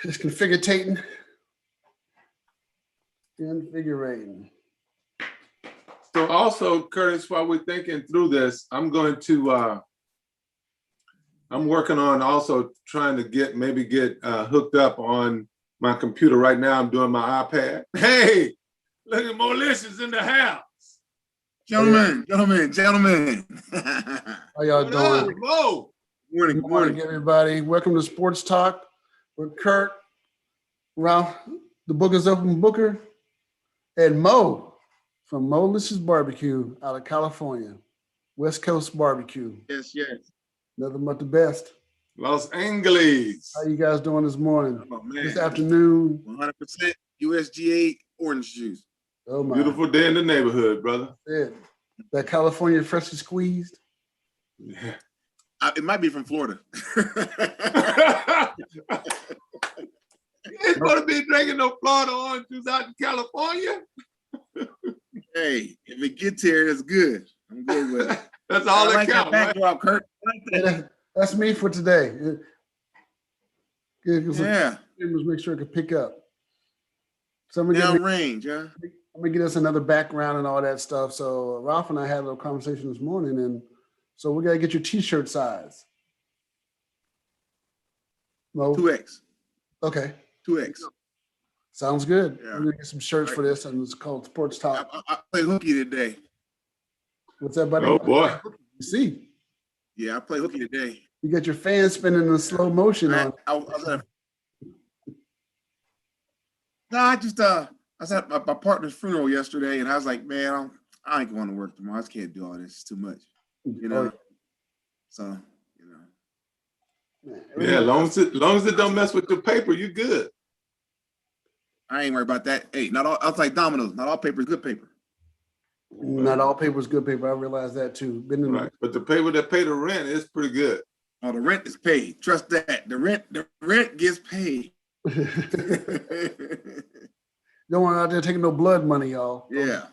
Just configurating. Configurating. So also, Curtis, while we're thinking through this, I'm going to, I'm working on also trying to get hooked up on my computer right now. I'm doing my iPad. Hey, look at Maurice is in the house. Gentlemen. How y'all doing? Mo? Good morning, everybody. Welcome to Sports Talk with Curt, Ralph, the Book is Open Booker, and Mo from Maurice's Barbecue out of California, West Coast Barbecue. Yes. Nothing but the best. Los Angeles. How you guys doing this morning? Oh, man. This afternoon? 100% USGA orange juice. Oh my! Beautiful day in the neighborhood, brother. Yeah. That California freshly squeezed. Yeah. It might be from Florida. You ain't supposed to be drinking no Florida orange juice out in California. Hey, if it gets here, it's good. I'm good with it. That's all that like counts. that backdrop, Curt. I like that. Yeah, that's me for today. Yeah. Make sure it can pick up. So Downrange, huh? I'm gonna get us another background and all that stuff. So Ralph and I had a little conversation this morning, and so we gotta get your t-shirt size. Mo? 2X. Okay. 2X. Sounds good. Yeah. We're gonna get some shirts for this, and it's called Sports Talk. I played hooky today. What's that, buddy? Oh boy. You see, Yeah, I played hooky today. you got your fans spinning in slow motion on. I was at my partner's funeral yesterday, and I was like, man, I ain't going to work tomorrow. I just can't do all this. It's too much, you know. So, you know. Yeah, long as it don't mess with your paper, you good. I ain't worried about that. Hey, not all. I was like dominoes. Not all paper is good paper. Not all paper is good paper. I realize that too. Been in Right. But the paper that pay the rent is pretty good. Oh, the rent is paid. Trust that. The rent gets paid. Don't want out there taking no blood money, y'all. Yeah.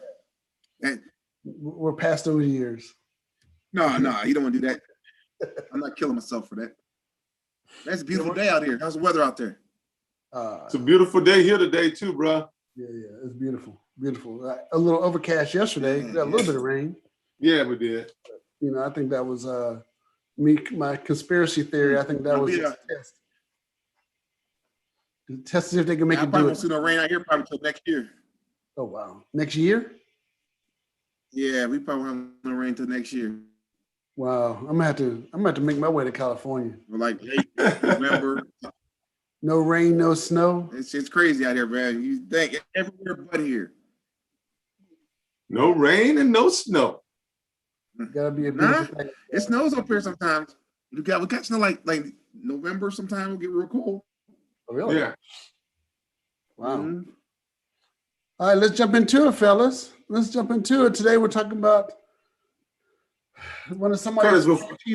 And We're past those years. no, you don't want to do that. I'm not killing myself for that. That's a beautiful day out here. How's the weather out there? It's a beautiful day here today too, bro. Yeah, it's beautiful, beautiful. A little overcast yesterday. We got a little bit of rain. Yeah, we did. You know, I think that was my conspiracy theory. I think that was a test. To test to see if they can make I it probably do won't it. see no rain out here probably till next year. Oh wow! Next year? Yeah, we probably won't have no rain till next year. Wow! I'm gonna have to make my way to California. Or like late November. No rain, no snow. It's crazy out here, man. You think everywhere but here. No rain and no snow. Gotta be a Nah, beautiful thing. it snows up here sometimes. We got snow like November sometime. It'll get real cold. Oh, really? Yeah. Wow. Mhm. All right, let's jump into it, fellas. Let's jump into it. Today we're talking about somebody. Curtis,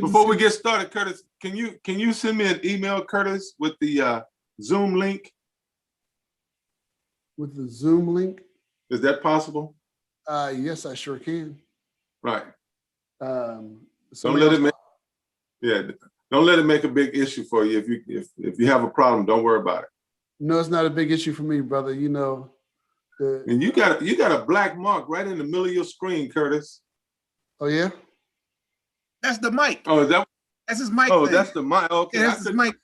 before we get started, Curtis, can you send me an email, Curtis, with the Zoom link? With the Zoom link? Is that possible? Yes, I sure can. Right. Um, Don't let it make a big issue for you. If you have a problem, don't worry about it. No, it's not a big issue for me, brother. You know, And you got a black mark right in the middle of your screen, Curtis. oh yeah? That's the mic. Oh, is that? That's his mic. Oh, thing. that's the mic. Okay, Yeah, that's his mic.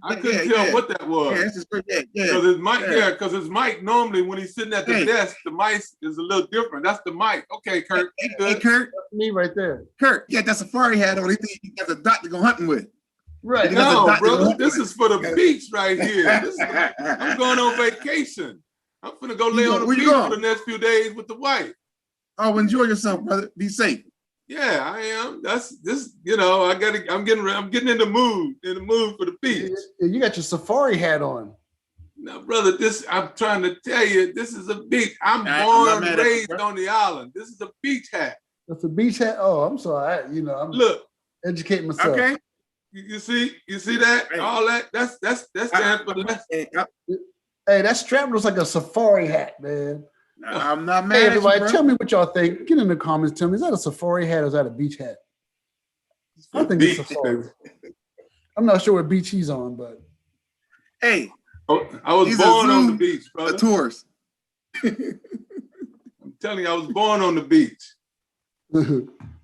I couldn't tell what that was. Yeah, that's his mic. Yeah. Because his mic, because his mic normally when he's sitting at the desk, the mic is a little different. That's the mic. Okay, Curt, you good? Hey, Curt. That's me right there. Curt, yeah, that safari hat on. He think he got a dot to go hunting with. Right. No, brother, this is for the beach right here. I'm going on vacation. I'm finna go lay on the beach for the next few days with the wife. Oh, enjoy yourself, brother. Be safe. Yeah, I am. That's this. You know, I'm getting in the mood for the beach. You got your safari hat on. Now, brother, I'm trying to tell you, this is a beach. I'm born and raised on the island. This is a beach hat. That's a beach hat. Oh, I'm sorry. I'm Look, educating myself. Okay. you see that? Hey. All that. That's stands for the. Hey, that strap looks like a safari hat, man. I'm not mad Hey, at you, everybody, bro. tell me what y'all think. Get in the comments. Tell me, is that a safari hat or is that a beach hat? I think it's safari. I'm not sure what beach he's on, but Hey, Oh, I was He's a born on the zoo, beach, a brother. tourist. I'm telling you, I was born on the beach.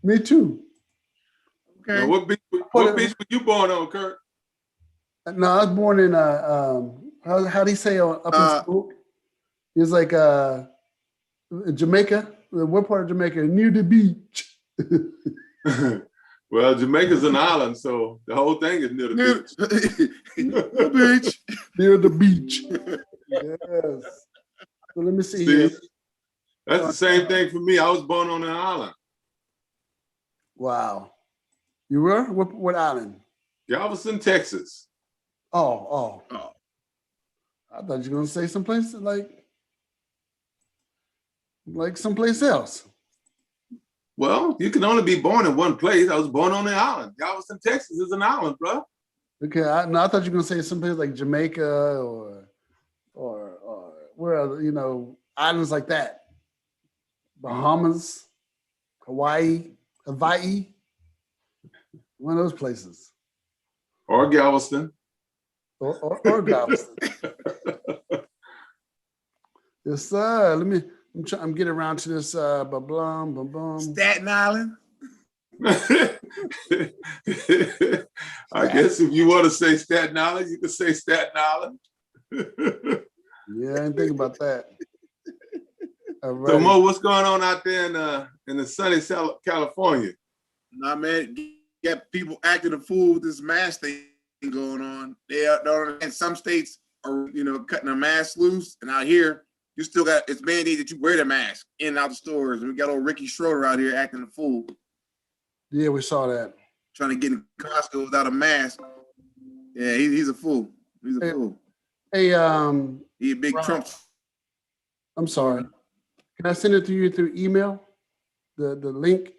Me too. Okay. Now, what beach were you born on, Curt? No, I was born in how do you say up in Smoke? It's like Jamaica. What part of Jamaica? Near the beach. Well, Jamaica's an island, so the whole thing is near the beach. The beach. Near the beach. Yes. So let me see here. That's the same thing for me. I was born on an island. Wow. You were? What island? Galveston, Texas. Oh. I thought you were gonna say someplace like someplace else. Well, you can only be born in one place. I was born on an island. Galveston, Texas is an island, bro. Okay, I thought you were gonna say someplace like Jamaica or where other, islands like that. Bahamas, Hawaii, one of those places. Or Galveston. Or Galveston. Yes, sir. I'm getting around to this Staten Island. I guess if you want to say Staten Island, you can say Staten Island. Yeah, I didn't think about that. So Mo, what's going on out there in the sunny California? Nah, man, you got people acting a fool with this mask thing going on. And some states are, cutting their masks loose, and out here, you still got it's mandated that you wear the mask in and out the stores. And we got old Ricky Schroeder out here acting a fool. Yeah, we saw that. Trying to get in Costco without a mask. Yeah, he's a fool. He's a fool. Hey, He a big Trump. I'm sorry. Can I send it to you through email? The link?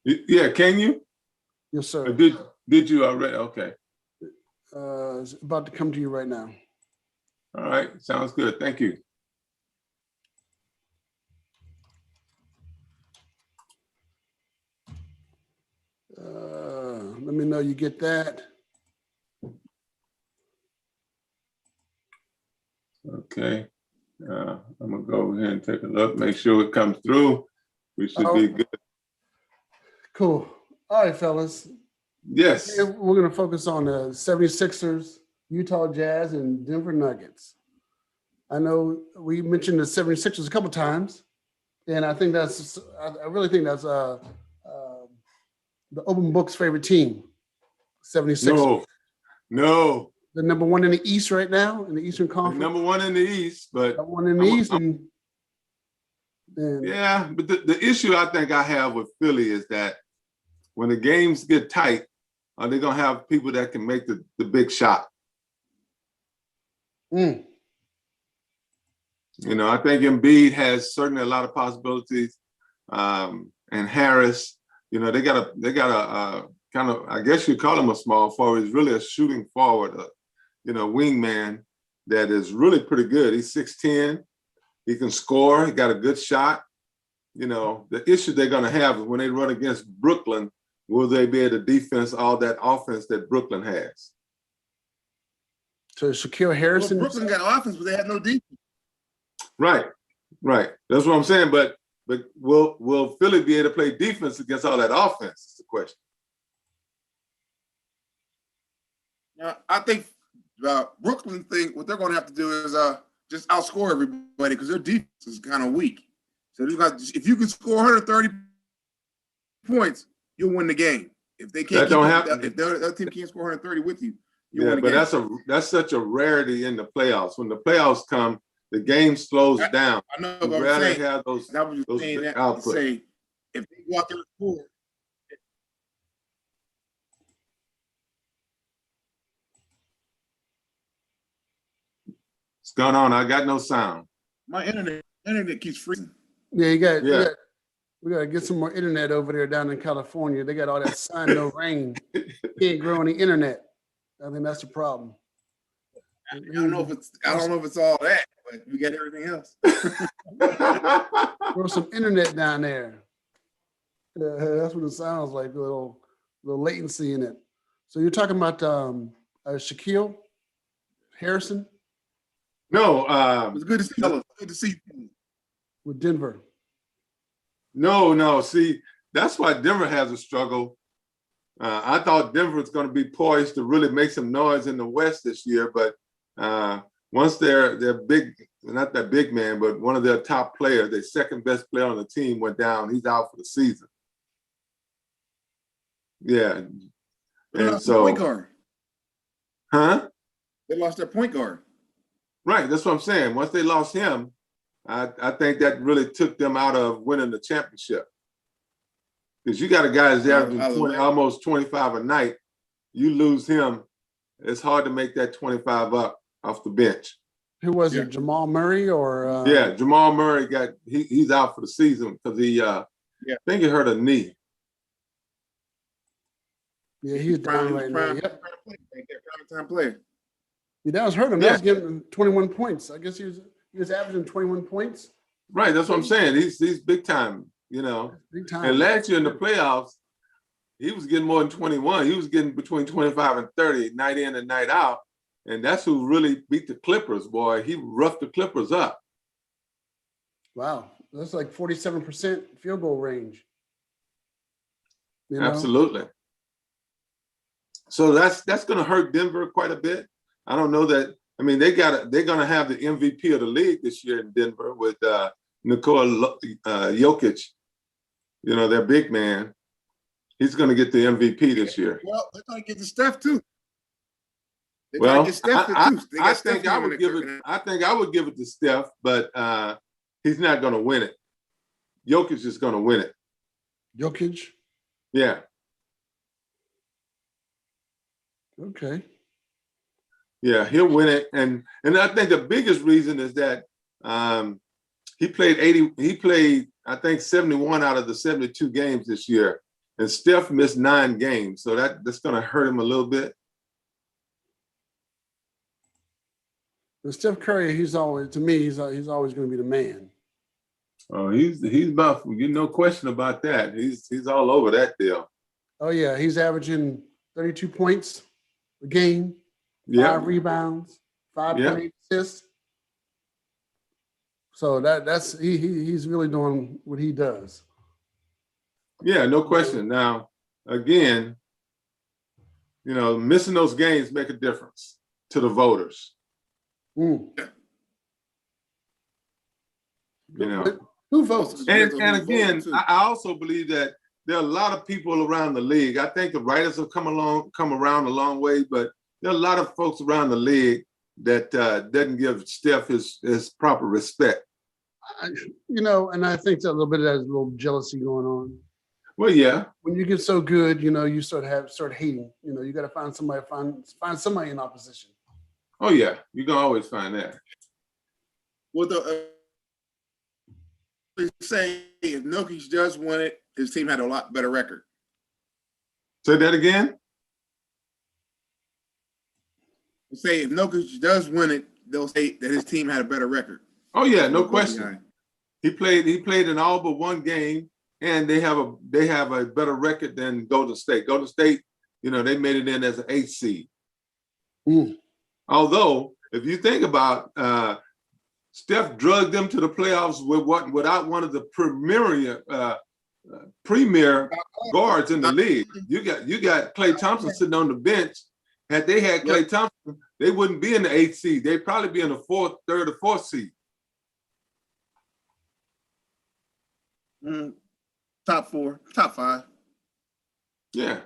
Yeah, can you? Yes, sir. Did you already? Okay. It's about to come to you right now. All right, sounds good. Thank you. Let me know you get that. Okay. I'm gonna go over here and take a look, make sure it comes through. We should be good. Cool. All right, fellas. Yes. We're going to focus on the 76ers, Utah Jazz, and Denver Nuggets. I know we mentioned the 76ers a couple times, and I really think that's the open book's favorite team, 76ers. No. The number one in the East right now, in the Eastern Conference. Number one in the East, but number one in the East. Yeah, but the issue I think I have with Philly is that when the games get tight, are they gonna have people that can make the big shot? I think Embiid has certainly a lot of possibilities, and Harris. They got a kind of, I guess you call him a small forward. He's really a shooting forward, wingman that is really pretty good. He's 6'10". He can score. He got a good shot. The issue they're going to have is when they run against Brooklyn, will they be able to defense all that offense that Brooklyn has? So Shaquille Harrison. Well, Brooklyn got offense, but they had no defense. Right. That's what I'm saying. But will Philly be able to play defense against all that offense? Is the question. Now, I think Brooklyn think what they're going to have to do is just outscore everybody because their defense is kind of weak. So if you can score 130 points, you'll win the game. If they can't, if their team can't score 130 with you, you'll win the game. That's such a rarity in the playoffs. When the playoffs come, the game slows down. I know, but I'm saying, have those big output. Say if they go out there and score. What's going on? I got no sound. My internet keeps freezing. Yeah, we got to get some more internet over there down in California. They got all that sun, no rain. Can't grow on the internet. I think that's the problem. I don't know if it's all that, but we got everything else. Grow some internet down there. That's what it sounds like. A little latency in it. So you're talking about Shaquille Harrison? No, It was good to see fellas. Good to see. with Denver. no. See, that's why Denver has a struggle. I thought Denver was going to be poised to really make some noise in the West this year, but once their big, not that big man, but one of their top players, their second best player on the team went down. He's out for the season. Yeah, They and lost their point so, guard. huh? They lost their point guard. Right, that's what I'm saying. Once they lost him, I think that really took them out of winning the championship. Because you got a guy that's averaging Out of the 20, way. almost 25 a night. You lose him, it's hard to make that 25 up off the bench. Who was Yeah. it? Jamal Murray or Yeah, Jamal Murray he's out for the season because he I think he hurt a knee. Yeah, he's down right now. Yep. Prime time player. Yeah, that was hurt him. Yeah. That was getting him 21 points. I guess he was averaging 21 points. Right, that's what I'm saying. He's big time, you know. Big time. And last year in the playoffs, he was getting more than 21. He was getting between 25 and 30 night in and night out. And that's who really beat the Clippers, boy. He roughed the Clippers up. Wow. That's like 47% field goal range. You know? Absolutely. So that's going to hurt Denver quite a bit. I don't know that. I mean, they're going to have the MVP of the league this year in Denver with Nikola Jokic. You know, their big man. He's going to get the MVP this year. Well, they're trying to get to Steph too. Well, I think I would give it. I think I would give it to Steph, but he's not going to win it. Jokic is going to win it. Jokic. Yeah. Okay. Yeah, he'll win it, and I think the biggest reason is that he played 80. He played, I think, 71 out of the 72 games this year, and Steph missed 9 games, so that's going to hurt him a little bit. But Steph Curry, he's always always going to be the man. Oh, he's about, no question about that. He's all over that deal. Oh yeah, he's averaging 32 points a game. 5 rebounds, 5.8 assists. So that's he's really doing what he does. Yeah, no question. Now, again, missing those games make a difference to the voters. Mm. Who votes? And again, I also believe that there are a lot of people around the league. I think the writers have come around a long way, but there are a lot of folks around the league that doesn't give Steph his proper respect. And I think that a little bit of that is a little jealousy going on. Well, yeah. When you get so good, you start hating. You got to find somebody in opposition. Oh yeah, you can always find that. Well, they say if Jokic does win it, his team had a lot better record. Say that again. They say if Jokic does win it, they'll say that his team had a better record. Oh yeah, no question. He played in all but one game, and they have a better record than Golden State. Golden State, they made it in as an 8th seed. Mm. Although, if you think about Steph drugged them to the playoffs without one of the premier guards in the league. You got Klay Thompson sitting on the bench. Had they had Klay Thompson, they wouldn't be in the 8th seed. They'd probably be in the 3rd or 4th seed. Top 4, top 5. Yeah.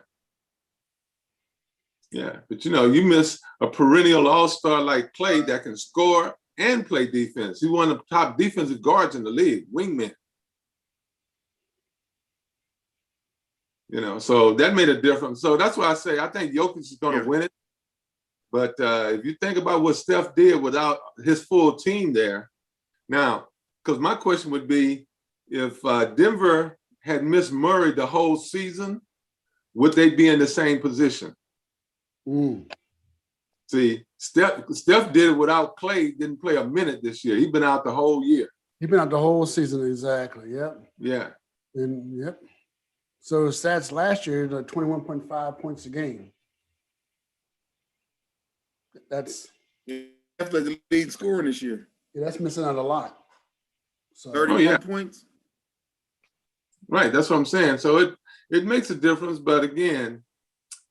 Yeah, but you miss a perennial all-star like Klay that can score and play defense. He's one of the top defensive guards in the league, wingman. So that made a difference. So that's why I say I think Jokic is going to win it. But if you think about what Steph did without his full team there, now, because my question would be, if Denver had missed Murray the whole season, would they be in the same position? Mm. See, Steph did it without Klay, didn't play a minute this year. He's been out the whole year. He's been out the whole season, exactly. Yep. Yeah. And yep. So his stats last year, 21.5 points a game. That's the lead scorer this year. Yeah, that's missing out a lot. So 31 points. Right, that's what I'm saying. So it makes a difference, but again,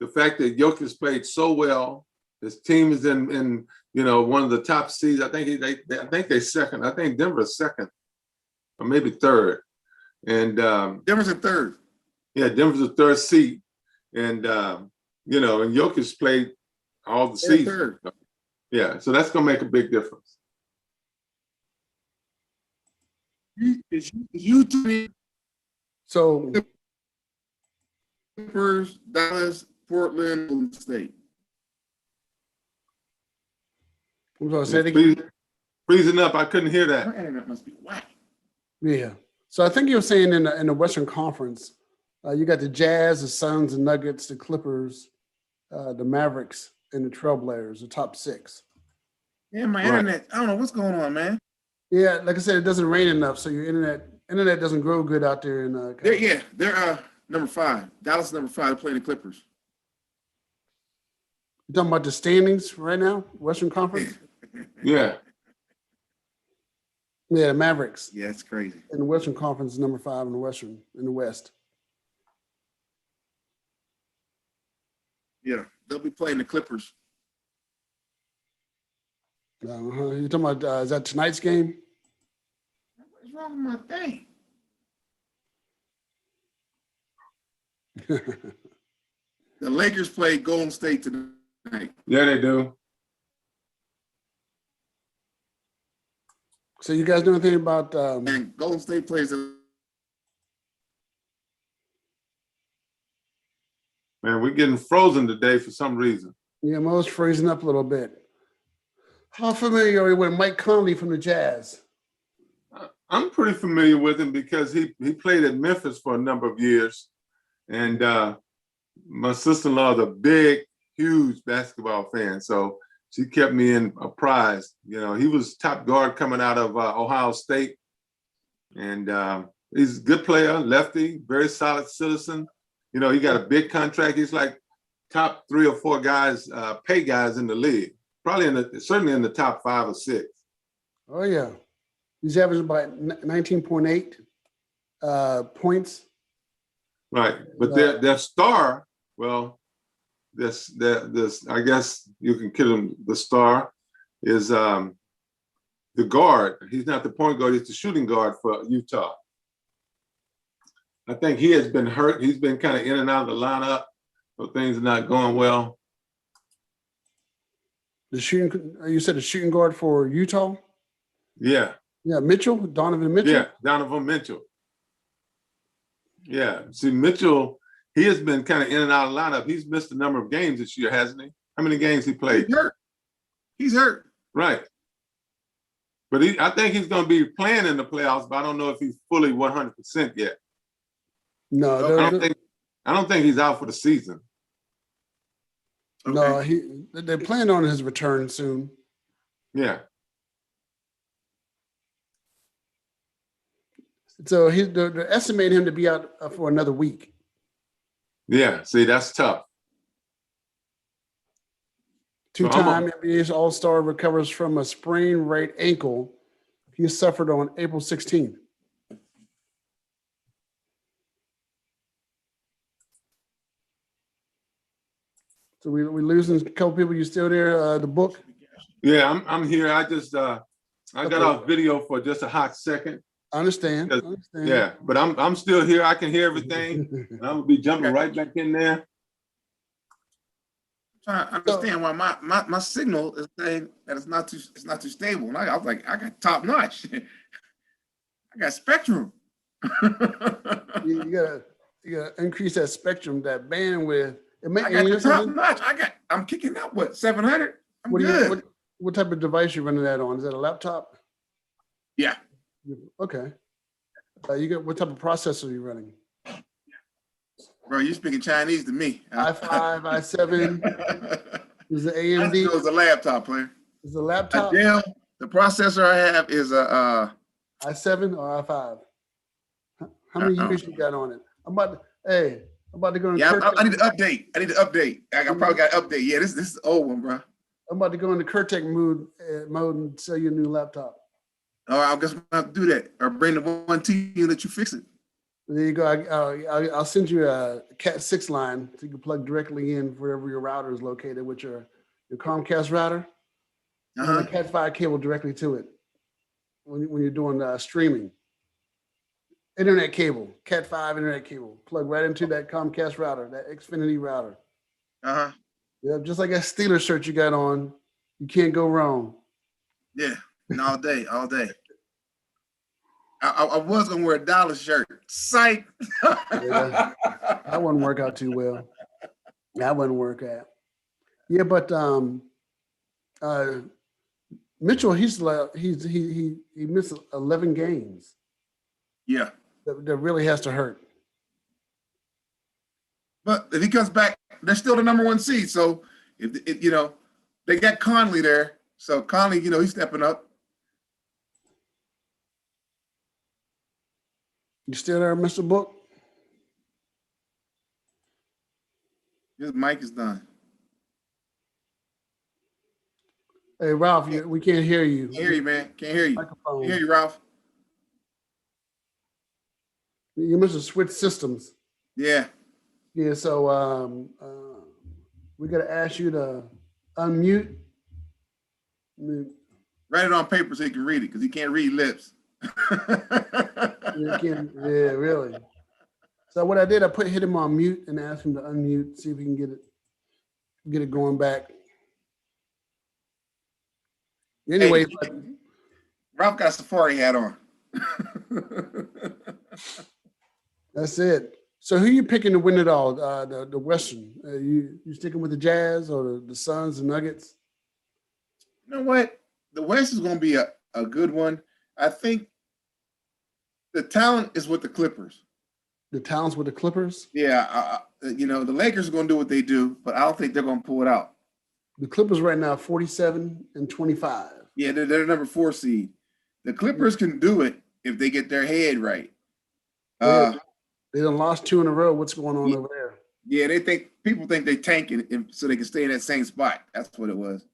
the fact that Jokic played so well, his team is in one of the top seeds. I think they're second. I think Denver's second, or maybe third. And Denver's in third. Yeah, Denver's the third seed, and and Jokic played all the seasons. Third. Yeah, so that's gonna make a big difference. So Clippers, Dallas, Portland, Golden State. I'm going to say it again. Freezing up. I couldn't hear that. Our internet must be whack. Yeah. So I think you were saying in the Western Conference, you got the Jazz, the Suns, the Nuggets, the Clippers, the Mavericks, and the Trailblazers, the top six. Yeah, my internet. I don't know what's going on, man. Yeah, like I said, it doesn't rain enough, so your internet doesn't grow good out there in They're number 5. Dallas number 5. They're playing the Clippers. You talking about the standings right now, Western Conference? Yeah. Yeah, the Mavericks. Yeah, it's crazy. In the Western Conference is number 5 in the West. Yeah, they'll be playing the Clippers. You talking about is that tonight's game? What's wrong with my thing? The Lakers play Golden State tonight. Yeah, they do. So you guys know anything about And Golden State plays Man, we're getting frozen today for some reason. Yeah, Mo's freezing up a little bit. How familiar are you with Mike Conley from the Jazz? I'm pretty familiar with him because he played at Memphis for a number of years. And my sister-in-law is a big, huge basketball fan. So she kept me apprised. He was top guard coming out of Ohio State. And he's a good player, lefty, very solid citizen. He got a big contract. He's like top 3 or 4 guys, pay guys in the league. Probably certainly in the top 5 or 6. Oh, yeah. He's averaging about 19.8 points. Right. But their star, well, this I guess you can kill him. The star is the guard. He's not the point guard. He's the shooting guard for Utah. I think he has been hurt. He's been kind of in and out of the lineup, so things are not going well. You said the shooting guard for Utah? Yeah. Yeah, Donovan Mitchell? Yeah, Donovan Mitchell. Yeah. See, Mitchell, he has been kind of in and out of the lineup. He's missed a number of games this year, hasn't he? How many games he played? He's hurt. Right. But I think he's going to be playing in the playoffs, but I don't know if he's fully 100% yet. No, I don't think he's out for the season. No, they're planning on his return soon. Yeah. So they're estimating him to be out for another week. Yeah, see, that's tough. Two-time NBA All-Star recovers from a sprained right ankle he suffered on April 16th. So we losing a couple people. You still there? The book? Yeah, I'm here. I just I got off video for just a hot second. I understand. Yeah, but I'm still here. I can hear everything. And I'm gonna be jumping right back in there. Trying to understand why my signal is saying that it's not too stable. And I was like, I got top notch. I got Spectrum. you gotta increase that spectrum, that bandwidth. I got the top notch. I'm kicking out 700. I'm good. What type of device you running that on? Is that a laptop? Yeah. Okay. You got what type of processor are you running? Bro, you speaking Chinese to me. i5, i7. Is it AMD? It was a laptop player. Is it a laptop? Dell. The processor I have is a i7 or i5. How many years you got on it? I'm about to go. Yeah, I need to update. I probably got to update. Yeah, this is an old one, bro. I'm about to go into Curtec mode and sell you a new laptop. Oh, I guess I'm gonna have to do that. Or bring the one to you and let you fix it. There you go. I'll send you a Cat 6 line so you can plug directly in wherever your router is located with your Comcast router. And a Cat 5 cable directly to it when you're doing streaming. Internet cable, Cat 5 internet cable, plug right into that Comcast router, that Xfinity router. Yeah, just like that Steelers shirt you got on, you can't go wrong. Yeah, and all day, all day. I was gonna wear a dollar shirt. Psych. Yeah, that wouldn't work out too well. That wouldn't work out. Yeah, but Mitchell, he missed 11 games. Yeah. That really has to hurt. But if he comes back, they're still the number 1 seed. So if you know, they got Conley there. So Conley, you know, he's stepping up. You still there, Mr. Book? His mic is done. Hey, Ralph, we can't hear you. Can't hear you, man. Can't hear you. Microphone. Can't hear you, Ralph. You must have switched systems. Yeah. Yeah, so we got to ask you to unmute. Write it on paper so he can read it because he can't read lips. Yeah, really. So what I did, I hit him on mute and asked him to unmute, see if we can get it going back. Anyway, hey, Ralph got a safari hat on. That's it. So who you picking to win it all? The Western? You sticking with the Jazz or the Suns and Nuggets? You know what? The West is going to be a good one. I think the talent is with the Clippers. The talent's with the Clippers? Yeah. You know, the Lakers are going to do what they do, but I don't think they're going to pull it out. The Clippers right now, 47-25. Yeah, they're number 4 seed. The Clippers can do it if they get their head right. They done lost 2 in a row. What's going on over there? Yeah, people think they tanking so they can stay in that same spot. That's what it was.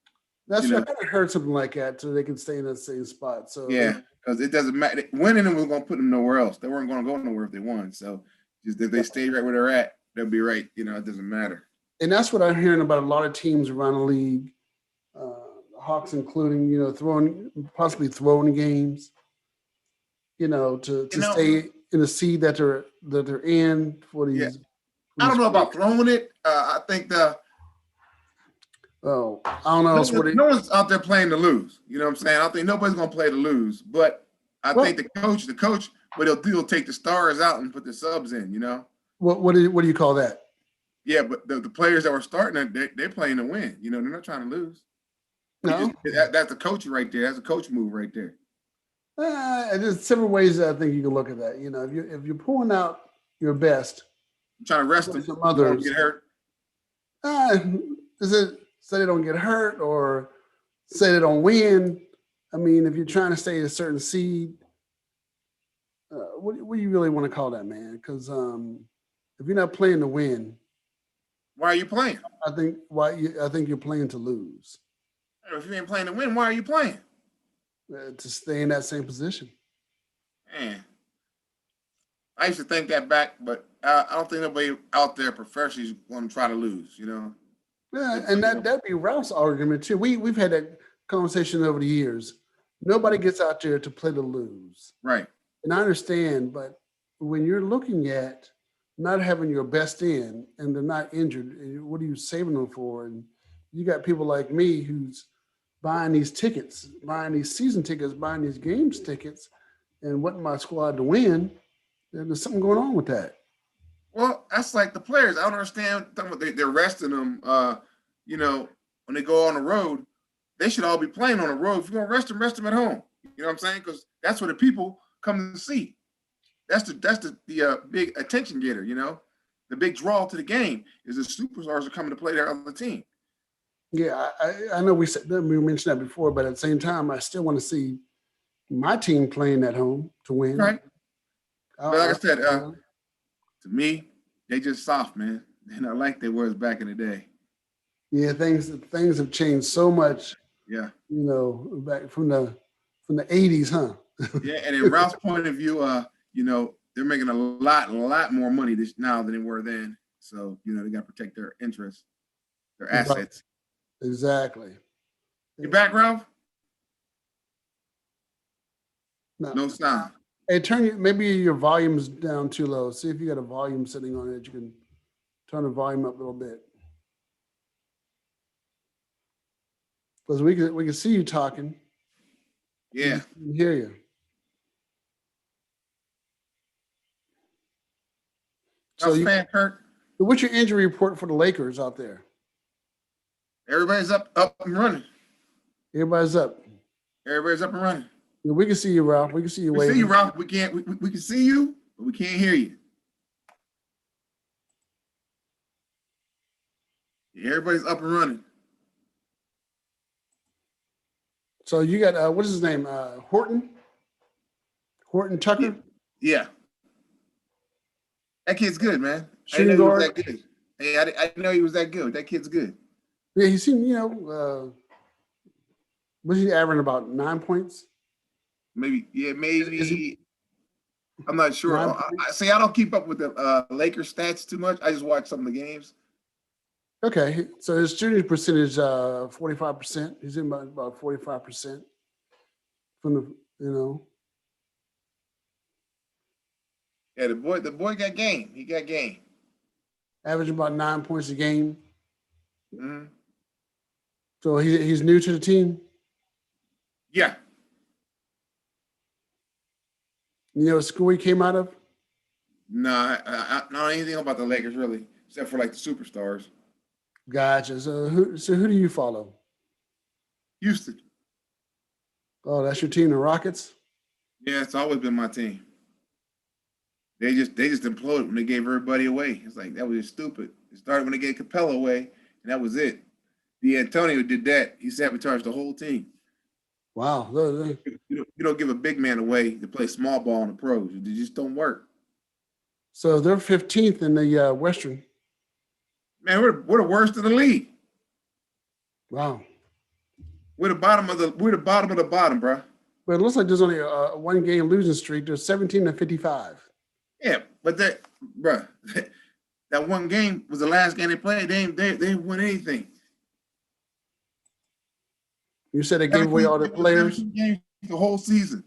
That's what I kind of heard something like that, so they can stay in that same spot. So yeah, because it doesn't matter. Winning them was going to put them nowhere else. They weren't going to go nowhere if they won. So just if they stay right where they're at, they'll be right. You know, it doesn't matter. And that's what I'm hearing about a lot of teams around the league, Hawks including. You know, possibly throwing games. You know, to stay in the seed that they're in for these. Yeah. I don't know about throwing it. I think I don't know. No one's out there playing to lose. You know what I'm saying? I don't think nobody's going to play to lose. But I think the coach, what he'll do, he'll take the stars out and put the subs in. You know. What do you call that? Yeah, but the players that were starting, they're playing to win. You know, they're not trying to lose. No, that's a coach right there. That's a coach move right there. There's several ways that I think you can look at that. You know, if you're pulling out your best, I'm trying to rest them. Some others get hurt. Is it say they don't get hurt or say they don't win? I mean, if you're trying to stay a certain seed, what do you really want to call that, man? Because if you're not playing to win, why are you playing? I think you're playing to lose. If you ain't playing to win, why are you playing? To stay in that same position. Man, I used to think that back, but I don't think nobody out there professionally is going to try to lose. You know. Yeah, and that'd be Ralph's argument too. We've had that conversation over the years. Nobody gets out there to play to lose. Right. And I understand, but when you're looking at not having your best in and they're not injured, what are you saving them for? And you got people like me who's buying these tickets, buying these season tickets, buying these games tickets, and wanting my squad to win. There's something going on with that. Well, that's like the players. I don't understand. They're resting them. You know, when they go on the road, they should all be playing on the road. If you're gonna rest them at home. You know what I'm saying? Because that's where the people come to see. That's the big attention getter. You know, the big draw to the game is the superstars are coming to play their other team. Yeah, I know we mentioned that before, but at the same time, I still want to see my team playing at home to win. Right. But like I said, to me, they just soft, man. They're not like they were back in the day. Yeah, things have changed so much, Yeah. back from the 80s, huh? Yeah. And in Ralph's point of view, they're making a lot more money now than they were then. So, they got to protect their interests, their assets. Exactly. You back, Ralph? No. No sound. Hey, maybe your volume's down too low. See if you got a volume setting on it. You can turn the volume up a little bit. Because we can see you talking. Yeah. We can hear you. So fan, Curt. What's your injury report for the Lakers out there? Everybody's up and running. Everybody's up. Everybody's up and running. Yeah, we can see you, Ralph. We can see you We waving. see you, Ralph. We can't. We can see you, but we can't hear you. Everybody's up and running. So you got what is his name? Horton Tucker. Yeah. That kid's good, man. Shooting guard. He was that good. Hey, I didn't know he was that good. That kid's good. Yeah, he seemed, was he averaging about 9 points? Maybe. I'm not sure. I don't keep up with the Lakers stats too much. I just watch some of the games. Okay, so his shooting percentage 45%. He's in about 45% from the. Yeah, the boy got game. He got game. Averaging about 9 points a game. Mm-hmm. So he's new to the team. Yeah. You know what school he came out of? No, I don't know anything about the Lakers really, except for like the superstars. Gotcha. So who do you follow? Houston. Oh, that's your team, the Rockets? Yeah, it's always been my team. They just imploded when they gave everybody away. It's like that was just stupid. It started when they gave Capella away, and that was it. D'Antonio did that. He sabotaged the whole team. Wow. You don't give a big man away to play small ball in the pros. It just don't work. So they're 15th in the Western. Man, we're the worst of the league. Wow. We're the bottom of the bottom, bro. But it looks like there's only a 1 game losing streak. There's 17-55. Yeah, but that 1 game was the last game they played. They didn't win anything. You said they gave away all their players? Games the whole season.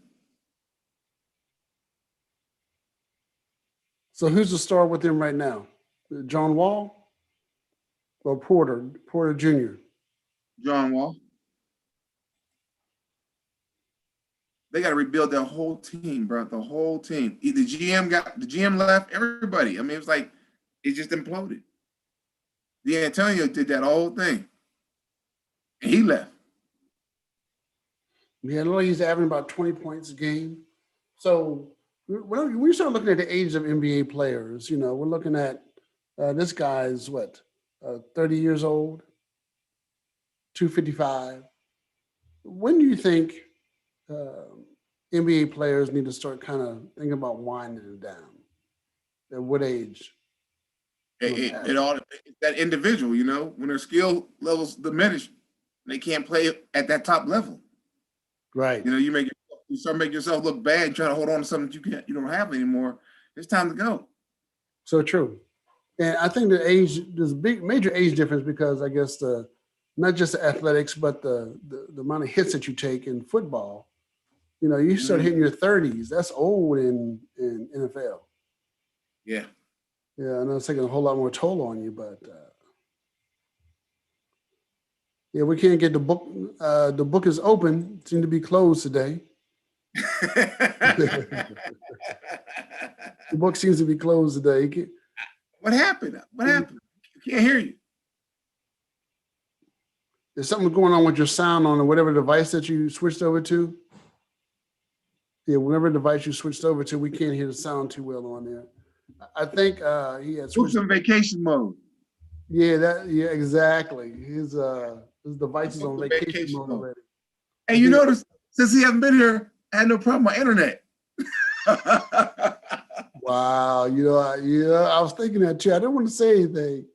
So who's the star with them right now? John Wall or Porter Jr.? John Wall. They got to rebuild their whole team, bro. The whole team. The GM left. Everybody. I mean, it was like it just imploded. D'Antonio did that whole thing, and he left. Yeah, look, he's averaging about 20 points a game. So when we start looking at the age of NBA players, we're looking at this guy's 30 years old, 255. When do you think NBA players need to start kind of thinking about winding it down? At what age? That individual, when their skill levels diminish, they can't play at that top level. Right. You start making yourself look bad and trying to hold on to something you don't have anymore. It's time to go. So true. And I think there's a major age difference because I guess not just the athletics, but the amount of hits that you take in football. You start hitting your 30s. That's old in NFL. Yeah. Yeah, I know it's taking a whole lot more toll on you, but yeah, we can't get the book. The book is open. It seemed to be closed today. The book seems to be closed today. What happened? What happened? I can't hear you. There's something going on with your sound on whatever device that you switched over to. Yeah, whatever device you switched over to, we can't hear the sound too well on there. I think he had switched. Book's in vacation mode. Yeah, exactly. His device is on vacation mode already. Hey, you notice since he hasn't been here, I had no problem with my internet. Wow, I was thinking that too. I didn't want to say anything.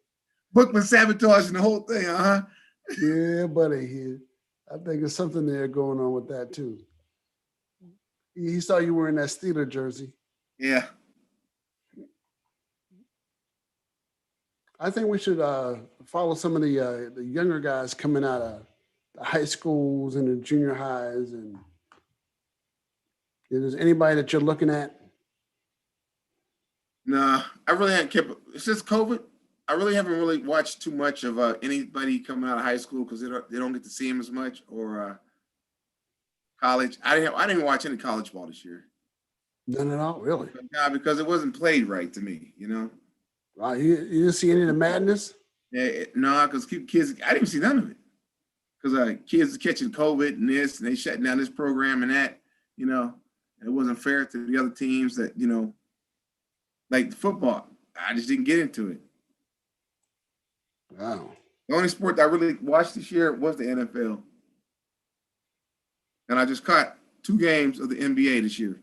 Bookman sabotaging the whole thing, Yeah, buddy. I think there's something there going on with that too. He saw you wearing that Steeler jersey. Yeah. I think we should follow some of the younger guys coming out of the high schools and the junior highs. And if there's anybody that you're looking at? Nah, I really haven't kept. Since COVID, I really haven't really watched too much of anybody coming out of high school because they don't get to see him as much, or college. I didn't even watch any college ball this year. None at all, really? Nah, because it wasn't played right to me, you know. Wow, you didn't see any of the madness? Yeah, no, because kids, I didn't see none of it. Because kids catching COVID and this, and they shutting down this program and that, you know. It wasn't fair to the other teams that, you know, like the football. I just didn't get into it. Wow. The only sport that I really watched this year was the NFL. And I just caught 2 games of the NBA this year.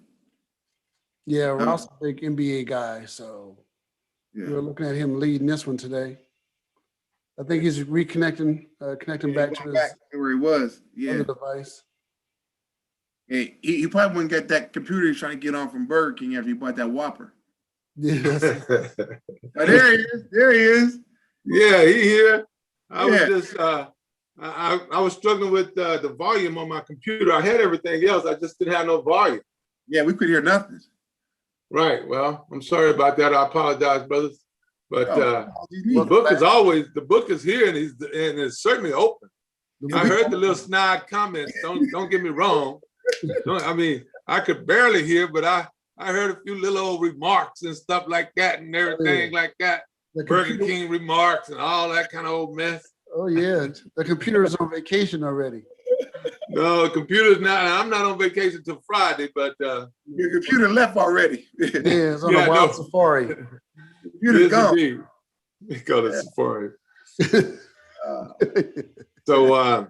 Yeah, Ross is a big NBA guy, so we're looking at him leading this one today. I think he's reconnecting, connecting back to his where he was. Yeah. other device. Hey, he probably wouldn't get that computer he's trying to get on from Burger King after he bought that Whopper. Yes. Oh, there he is. There he is. Yeah, he here. I was just I was struggling with the volume on my computer. I had everything else. I just didn't have no volume. Yeah, we could hear nothing. Right. Well, I'm sorry about that. I apologize, brothers. But the the book is here and it's certainly open. I heard the little snide comments. Don't get me wrong. I mean, I could barely hear, but I heard a few little old remarks and stuff like that and everything like that. Burger King remarks and all that kind of old mess. Oh yeah, the computer's on vacation already. No, the computer's not. I'm not on vacation till Friday, but your computer left already. Yeah, it's on a wild safari. Computer's gone. Indeed. We call it safari. So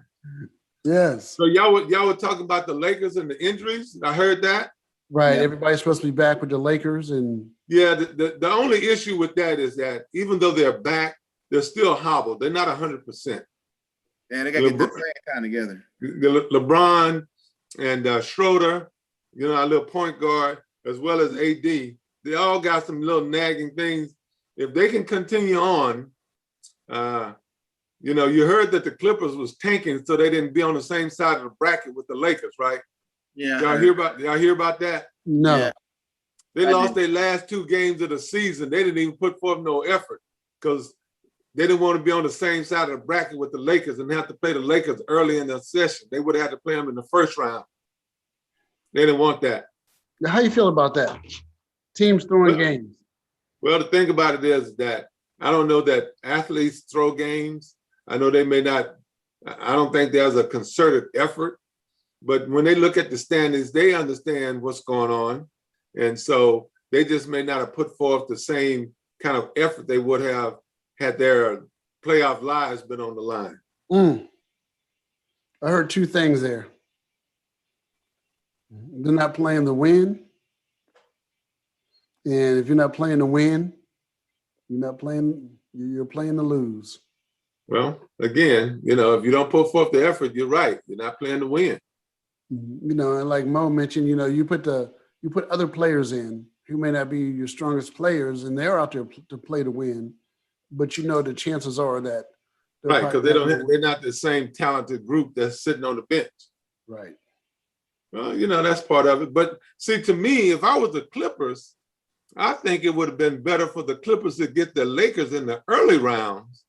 yes. So y'all were talking about the Lakers and the injuries. I heard that. Right. Yeah. Everybody's supposed to be back with the Lakers, and the only issue with that is that even though they're back, they're still hobbled. They're not 100%. Yeah, they got to get that time together. LeBron and Schroeder, you know, our little point guard, as well as AD, they all got some little nagging things. If they can continue on, you know, you heard that the Clippers was tanking so they didn't be on the same side of the bracket with the Lakers, right? Yeah. Y'all hear about that? No. Yeah. They lost their last 2 games of the season. They didn't even put forth no effort because they didn't want to be on the same side of the bracket with the Lakers and have to play the Lakers early in the session. They would have had to play them in the first round. They didn't want that. Now, how you feel about that? Teams throwing games. Well, the thing about it is that I don't know that athletes throw games. I know they may not. I don't think there's a concerted effort. But when they look at the standings, they understand what's going on. And so they just may not have put forth the same kind of effort they would have had their playoff lives been on the line. I heard 2 things there. They're not playing to win. And if you're not playing to win, you're playing to lose. Well, again, you know, if you don't put forth the effort, you're right. You're not playing to win. You know, and like Mo mentioned, you know, you put other players in who may not be your strongest players, and they're out there to play to win, but you know the chances are that right, because they're not the same talented group that's sitting on the bench. Right. Well, you know, that's part of it. But see, to me, if I was the Clippers, I think it would have been better for the Clippers to get the Lakers in the early rounds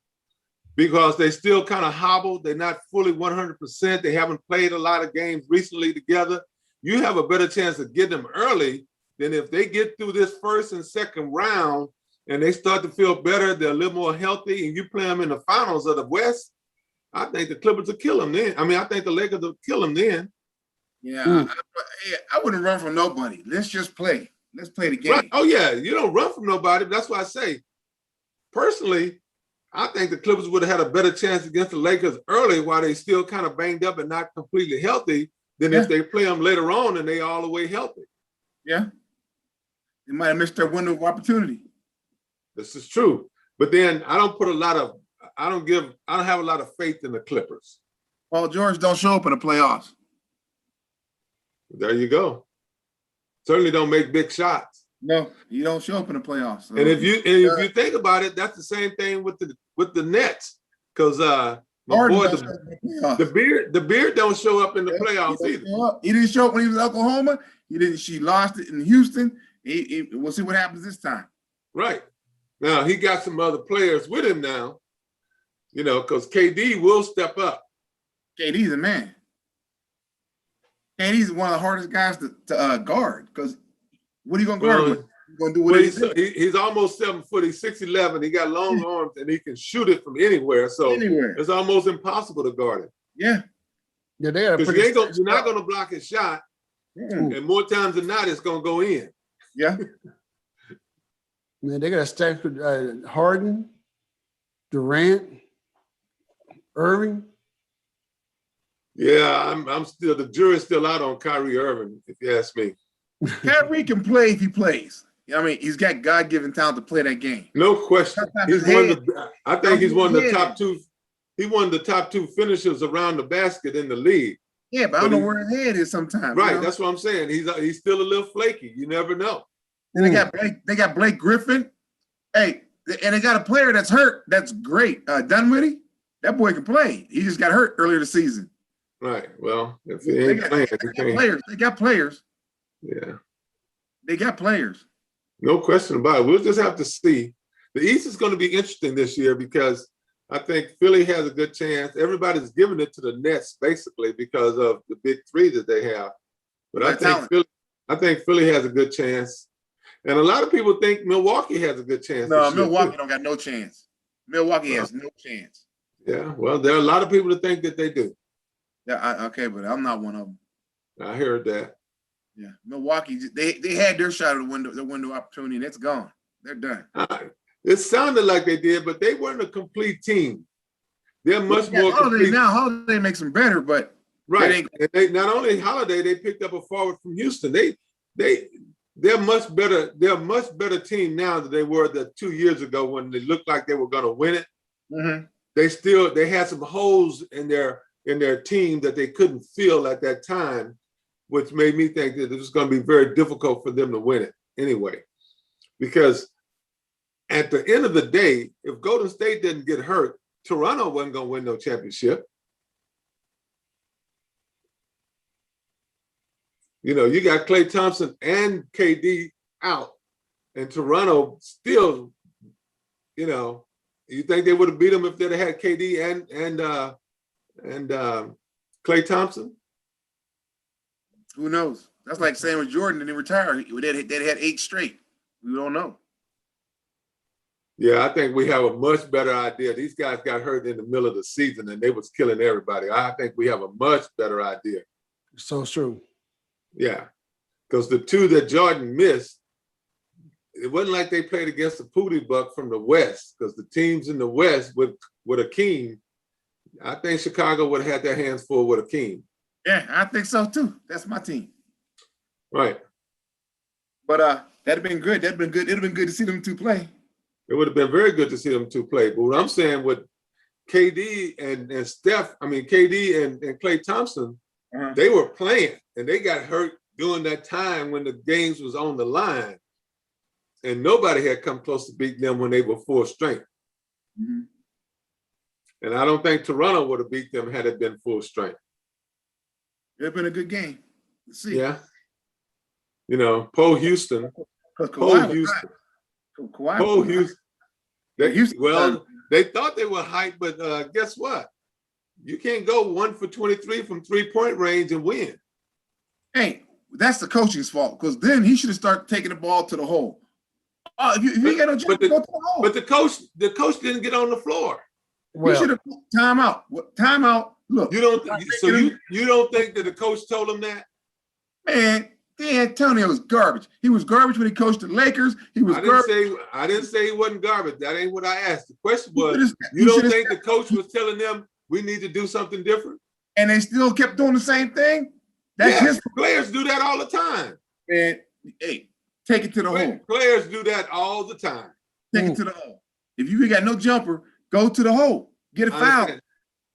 because they still kind of hobbled. They're not fully 100%. They haven't played a lot of games recently together. You have a better chance of getting them early than if they get through this first and second round and they start to feel better, they're a little more healthy, and you play them in the finals of the West. I think the Clippers will kill them then. I mean, I think the Lakers will kill them then. Yeah, I wouldn't run from nobody. Let's just play. Let's play the game. Right. Oh, yeah, you don't run from nobody. That's why I say, personally, I think the Clippers would have had a better chance against the Lakers early while they still kind of banged up and not completely healthy than if they play them later on and they all the way healthy. Yeah. They might have missed their window of opportunity. This is true. But then I don't put a lot of I don't have a lot of faith in the Clippers. Paul George don't show up in the playoffs. There you go. Certainly don't make big shots. No, he don't show up in the playoffs. So And if you think about it, that's the same thing with the Nets, because my Harden boy don't show up in the playoffs. the beard don't show up in the playoffs either. He didn't show up when he was in Oklahoma. She lost it in Houston. We'll see what happens this time. Right. Now he got some other players with him now, because KD will step up. KD's a man. KD's one of the hardest guys to guard, because what are you going to guard with? You're going to do what he's almost 7 foot. He's 6'11". He got long arms and he can shoot it from anywhere. So it's almost impossible to guard him. Yeah. Yeah, they are. Because you're not going to block his shot. And more times than not, it's going to go in. Yeah. Man, they got to stack with Harden, Durant, Irving. Yeah, I'm still, the jury's still out on Kyrie Irving, if you ask me. Kyrie can play if he plays. I mean, he's got God-given talent to play that game. No question. I think he's one of the top two. He one of the top two finishers around the basket in the league. Yeah, but I don't know where his head is sometimes. Right, that's what I'm saying. He's still a little flaky. You never know. And they got Blake Griffin. Hey, and they got a player that's hurt. That's great. Dunwoody, that boy can play. He just got hurt earlier this season. Right. Well, if he ain't playing, they got players. Yeah. They got players. No question about it. We'll just have to see. The East is going to be interesting this year because I think Philly has a good chance. Everybody's giving it to the Nets basically because of the big three that they have. But I think Philly has a good chance. And a lot of people think Milwaukee has a good chance. No, Milwaukee don't got no chance. Milwaukee has no chance. Yeah, well, there are a lot of people that think that they do. Yeah, okay, but I'm not one of them. I heard that. Yeah, Milwaukee, they had their shot at the window opportunity, and it's gone. They're done. It sounded like they did, but they weren't a complete team. They're much more complete. Now Holiday makes them better, but right. And they not only Holiday, they picked up a forward from Houston. They're much better. They're a much better team now than they were 2 years ago when they looked like they were going to win it. Mm-hmm. They had some holes in their team that they couldn't fill at that time, which made me think that it was going to be very difficult for them to win it anyway. Because at the end of the day, if Golden State didn't get hurt, Toronto wasn't going to win no championship. You got Klay Thompson and KD out, and Toronto still, you think they would have beat them if they'd have had KD and Klay Thompson? Who knows? That's like saying with Jordan didn't retire. They had 8 straight. We don't know. Yeah, I think we have a much better idea. These guys got hurt in the middle of the season and they was killing everybody. I think we have a much better idea. So true. Yeah, because the 2 that Jordan missed, it wasn't like they played against the Pootie Buck from the West, because the teams in the West with Akeem, I think Chicago would have had their hands full with Akeem. Yeah, I think so too. That's my team. Right. But that'd have been good. That'd have been good. It'd have been good to see them 2 play. It would have been very good to see them 2 play. But what I'm saying with KD and Steph, KD and Klay Thompson, they were playing and they got hurt during that time when the games was on the line. And nobody had come close to beating them when they were full strength. Mm-hmm. And I don't think Toronto would have beat them had it been full strength. It'd been a good game. Let's see. Yeah. Poe Houston. They thought they were hyped, but guess what? You can't go 1 for 23 from 3-point range and win. Hey, that's the coaching's fault, because then he should have started taking the ball to the hole. If you get no chance, go to the hole. But the coach didn't get on the floor. Well, he should have timeout. Timeout. Look, you don't think that the coach told him that? Man, D'Antonio was garbage. He was garbage when he coached the Lakers. He was garbage. I didn't say he wasn't garbage. That ain't what I asked. The question was, you don't think the coach was telling them we need to do something different? And they still kept doing the same thing? That's his players do that all the time. Man, hey, take it to the hole. Players do that all the time. Take it to the hole. If you got no jumper, Go to the hole. Get a I foul. understand.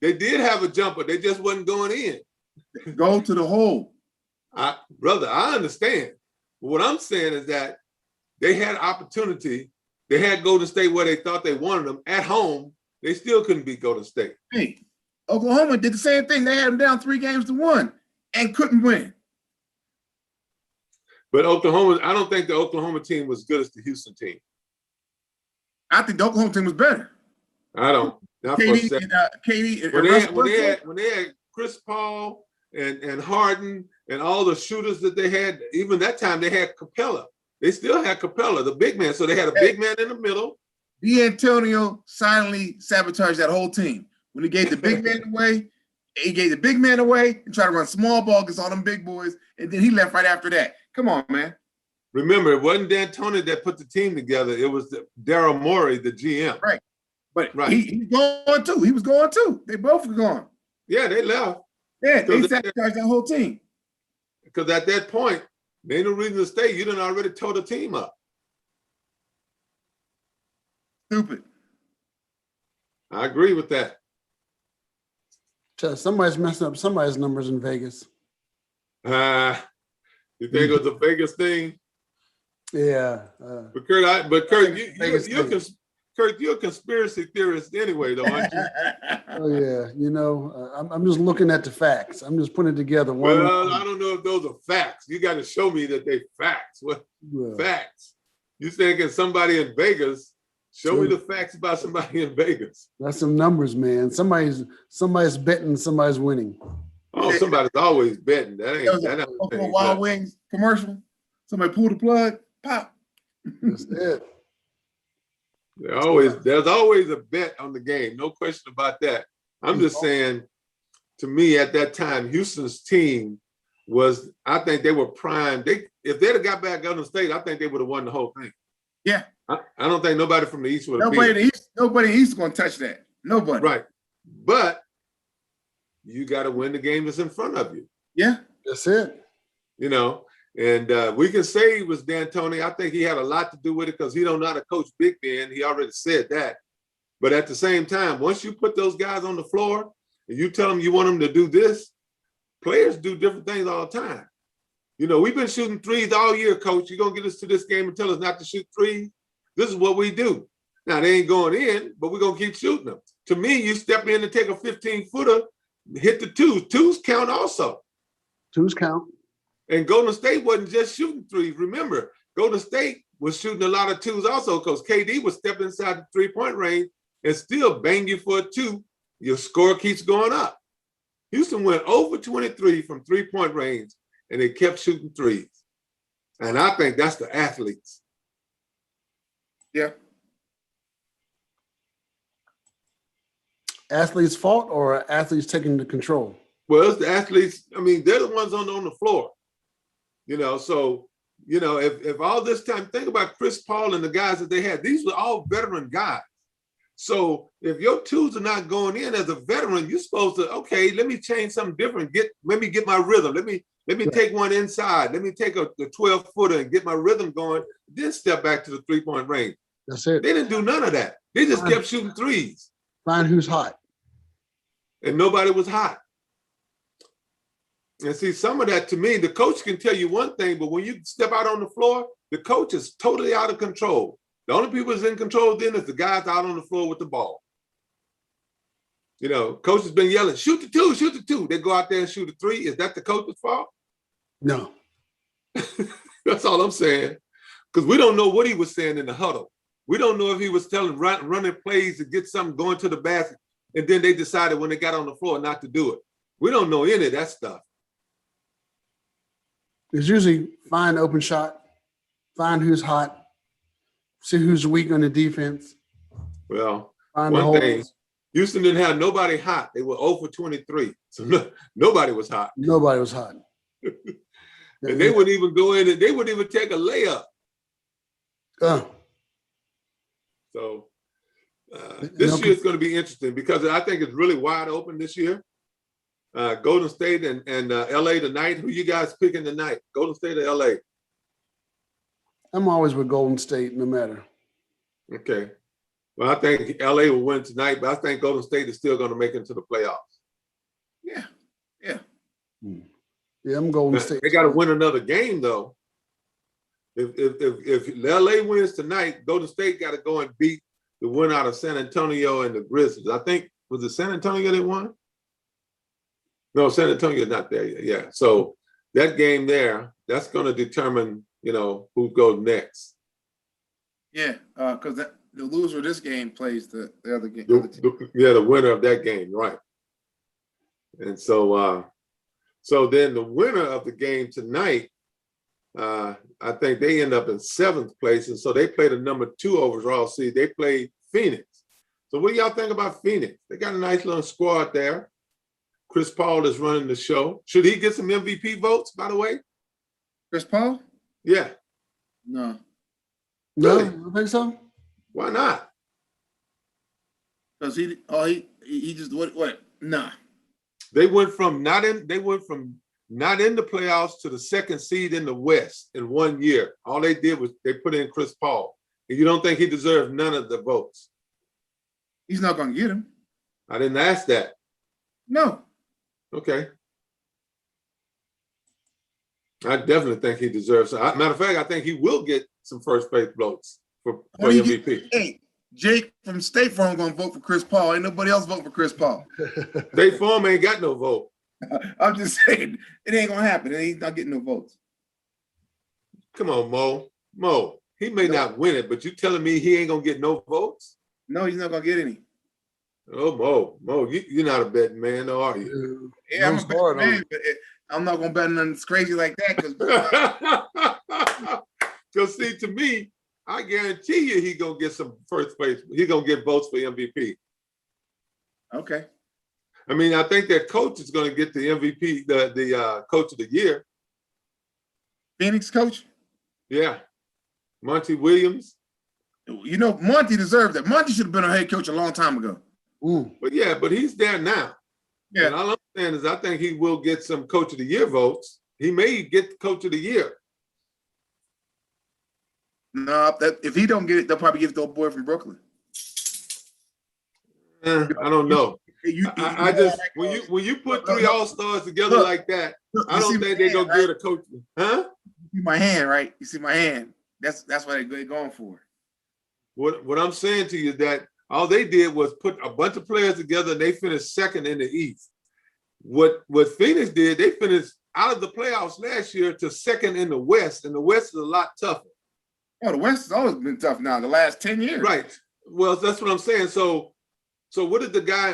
They did have a jumper. They just wasn't going in. Go to the hole. Brother, I understand. But what I'm saying is that they had opportunity. They had Golden State where they thought they wanted them. At home, they still couldn't beat Golden State. Hey, Oklahoma did the same thing. They had them down 3-1 and couldn't win. But Oklahoma, I don't think the Oklahoma team was as good as the Houston team. I think the Oklahoma team was better. I don't. Not for a KD second. and KD and When Russell they had Chris Paul and Harden and all the shooters that they had, even that time they had Capella. They still had Capella, the big man. So they had a big man in the middle. D'Antonio silently sabotaged that whole team. When he gave the big man away, he gave the big man away and tried to run small ball against all them big boys, and then he left right after that. Come on, man. Remember, it wasn't D'Antoni that put the team together. It was Daryl Morey, the GM. Right. But Right. he was going too. He was going too. They both were gone. Yeah, they left. Yeah, they So sabotaged that whole team. Because at that point, there ain't no reason to stay. You done already tore the team up. Stupid. I agree with that. Somebody's messing up somebody's numbers in Vegas. You think it was a Vegas thing? Yeah. But Curt, Vegas Curt, you're a conspiracy theorist anyway, though, aren't you? Oh yeah. You know, I'm just looking at the facts. I'm just putting it together. Well, I don't know if those are facts. You got to show me that they facts. What facts? You thinking somebody in Vegas? Show me the facts about somebody in Vegas. That's some numbers, man. Somebody's betting, somebody's winning. Oh, somebody's always betting. That ain't that. Buffalo Wild Wings commercial. Somebody pulled the plug. Pop. That's it. There's always a bet on the game. No question about that. I'm just saying, to me, at that time, Houston's team was, I think they were primed. If they'd have got back Golden State, I think they would have won the whole thing. Yeah. I don't think nobody from the East would have Nobody in the East is going to touch that. Nobody. Right. But you got to win the game that's in front of you. Yeah. That's it. You know, and we can say it was D'Antoni. I think he had a lot to do with it because he don't know how to coach big men. He already said that. But at the same time, once you put those guys on the floor and you tell them you want them to do this, players do different things all the time. You know, we've been shooting threes all year, coach. You're going to get us to this game and tell us not to shoot threes? This is what we do. Now, they ain't going in, but we're going to keep shooting them. To me, you step in and take a 15-footer, hit the twos. Twos count also. Twos count. And Golden State wasn't just shooting threes. Remember, Golden State was shooting a lot of twos also because KD was stepping inside the three-point range and still bang you for a two. Your score keeps going up. Houston went over 23 from three-point range, and they kept shooting threes. And I think that's the athletes. Yeah. Athletes' fault or athletes taking the control? Well, it's the athletes. I mean, they're the ones on the floor. You know, so, you know, if all this time, think about Chris Paul and the guys that they had. These were all veteran guys. So if your twos are not going in as a veteran, you're supposed to, okay, let me change something different. Let me get my rhythm. Let me take one inside. Let me take the 12-footer and get my rhythm going. Then step back to the three-point range. That's it. They didn't do none of that. They just kept shooting threes. Find who's hot. And nobody was hot. And see, some of that, to me, the coach can tell you one thing, but when you step out on the floor, the coach is totally out of control. The only people that's in control then is the guys out on the floor with the ball. You know, coach has been yelling, shoot the two, shoot the two. They go out there and shoot a three. Is that the coach's fault? No. That's all I'm saying. Because we don't know what he was saying in the huddle. We don't know if he was telling running plays to get something going to the basket, and then they decided when they got on the floor not to do it. We don't know any of that stuff. It's usually find open shot, find who's hot, see who's weak on the defense. Well, Find one thing, Houston didn't have nobody hot. They were 0 for 23. So nobody was hot. Nobody was hot. And they wouldn't even go in and they wouldn't even take a layup. So this year is going to be interesting because I think it's really wide open this year. Golden State and LA tonight. Who you guys picking tonight? Golden State or LA? I'm always with Golden State, no matter. Okay. Well, I think LA will win tonight, but I think Golden State is still going to make it to the playoffs. Yeah. Yeah, I'm Golden State. They got to win another game though. If LA wins tonight, Golden State got to go and beat the winner out of San Antonio and the Grizzlies. I think was it San Antonio that won? No, San Antonio's not there yet. Yeah, so that game there, that's going to determine, who goes next. Yeah, because the loser of this game plays the other game. The winner of that game, right? And so, so then the winner of the game tonight, I think they end up in 7th place, and so they played a number 2 overall seed. They played Phoenix. So what do y'all think about Phoenix? They got a nice little squad there. Chris Paul is running the show. Should he get some MVP votes, by the way? Chris Paul? Yeah. No. No, Really? I think so. Why not? Because he just what? Nah. They went from not in the playoffs to the 2nd seed in the West in 1 year. All they did was they put in Chris Paul. And you don't think he deserved none of the votes? He's not going to get him. I didn't ask that. No. Okay. I definitely think he deserves it. Matter of fact, I think he will get some first place votes for MVP. Hey, Jake from State Farm going to vote for Chris Paul. Ain't nobody else voting for Chris Paul. State Farm ain't got no vote. I'm just saying, it ain't going to happen. He's not getting no votes. Come on, Mo. Mo, he may not win it, but you telling me he ain't going to get no votes? No, he's not going to get any. Oh, Mo, you're not a betting man, though, are you? Yeah, I'm a betting man, but I'm not going to bet nothing crazy like that. Because see, to me, I guarantee you he's going to get some first place. He's going to get votes for MVP. Okay. I mean, I think that coach is going to get the MVP, the coach of the year. Phoenix coach? Yeah. Monty Williams. Monty deserved that. Monty should have been a head coach a long time ago. But he's there now. Yeah. And all I'm saying is I think he will get some coach of the year votes. He may get the coach of the year. No, if he don't get it, they'll probably give it to a boy from Brooklyn. I don't know. I just when you put 3 all-stars together like that, I don't think they're gonna get a coach. Huh? You see my hand, right? You see my hand. That's what they're going for. What I'm saying to you is that all they did was put a bunch of players together and they finished 2nd in the East. What Phoenix did, they finished out of the playoffs last year to 2nd in the West, and the West is a lot tougher. Oh, the West has always been tough now, the last 10 years. Right. Well, that's what I'm saying. So what did the guy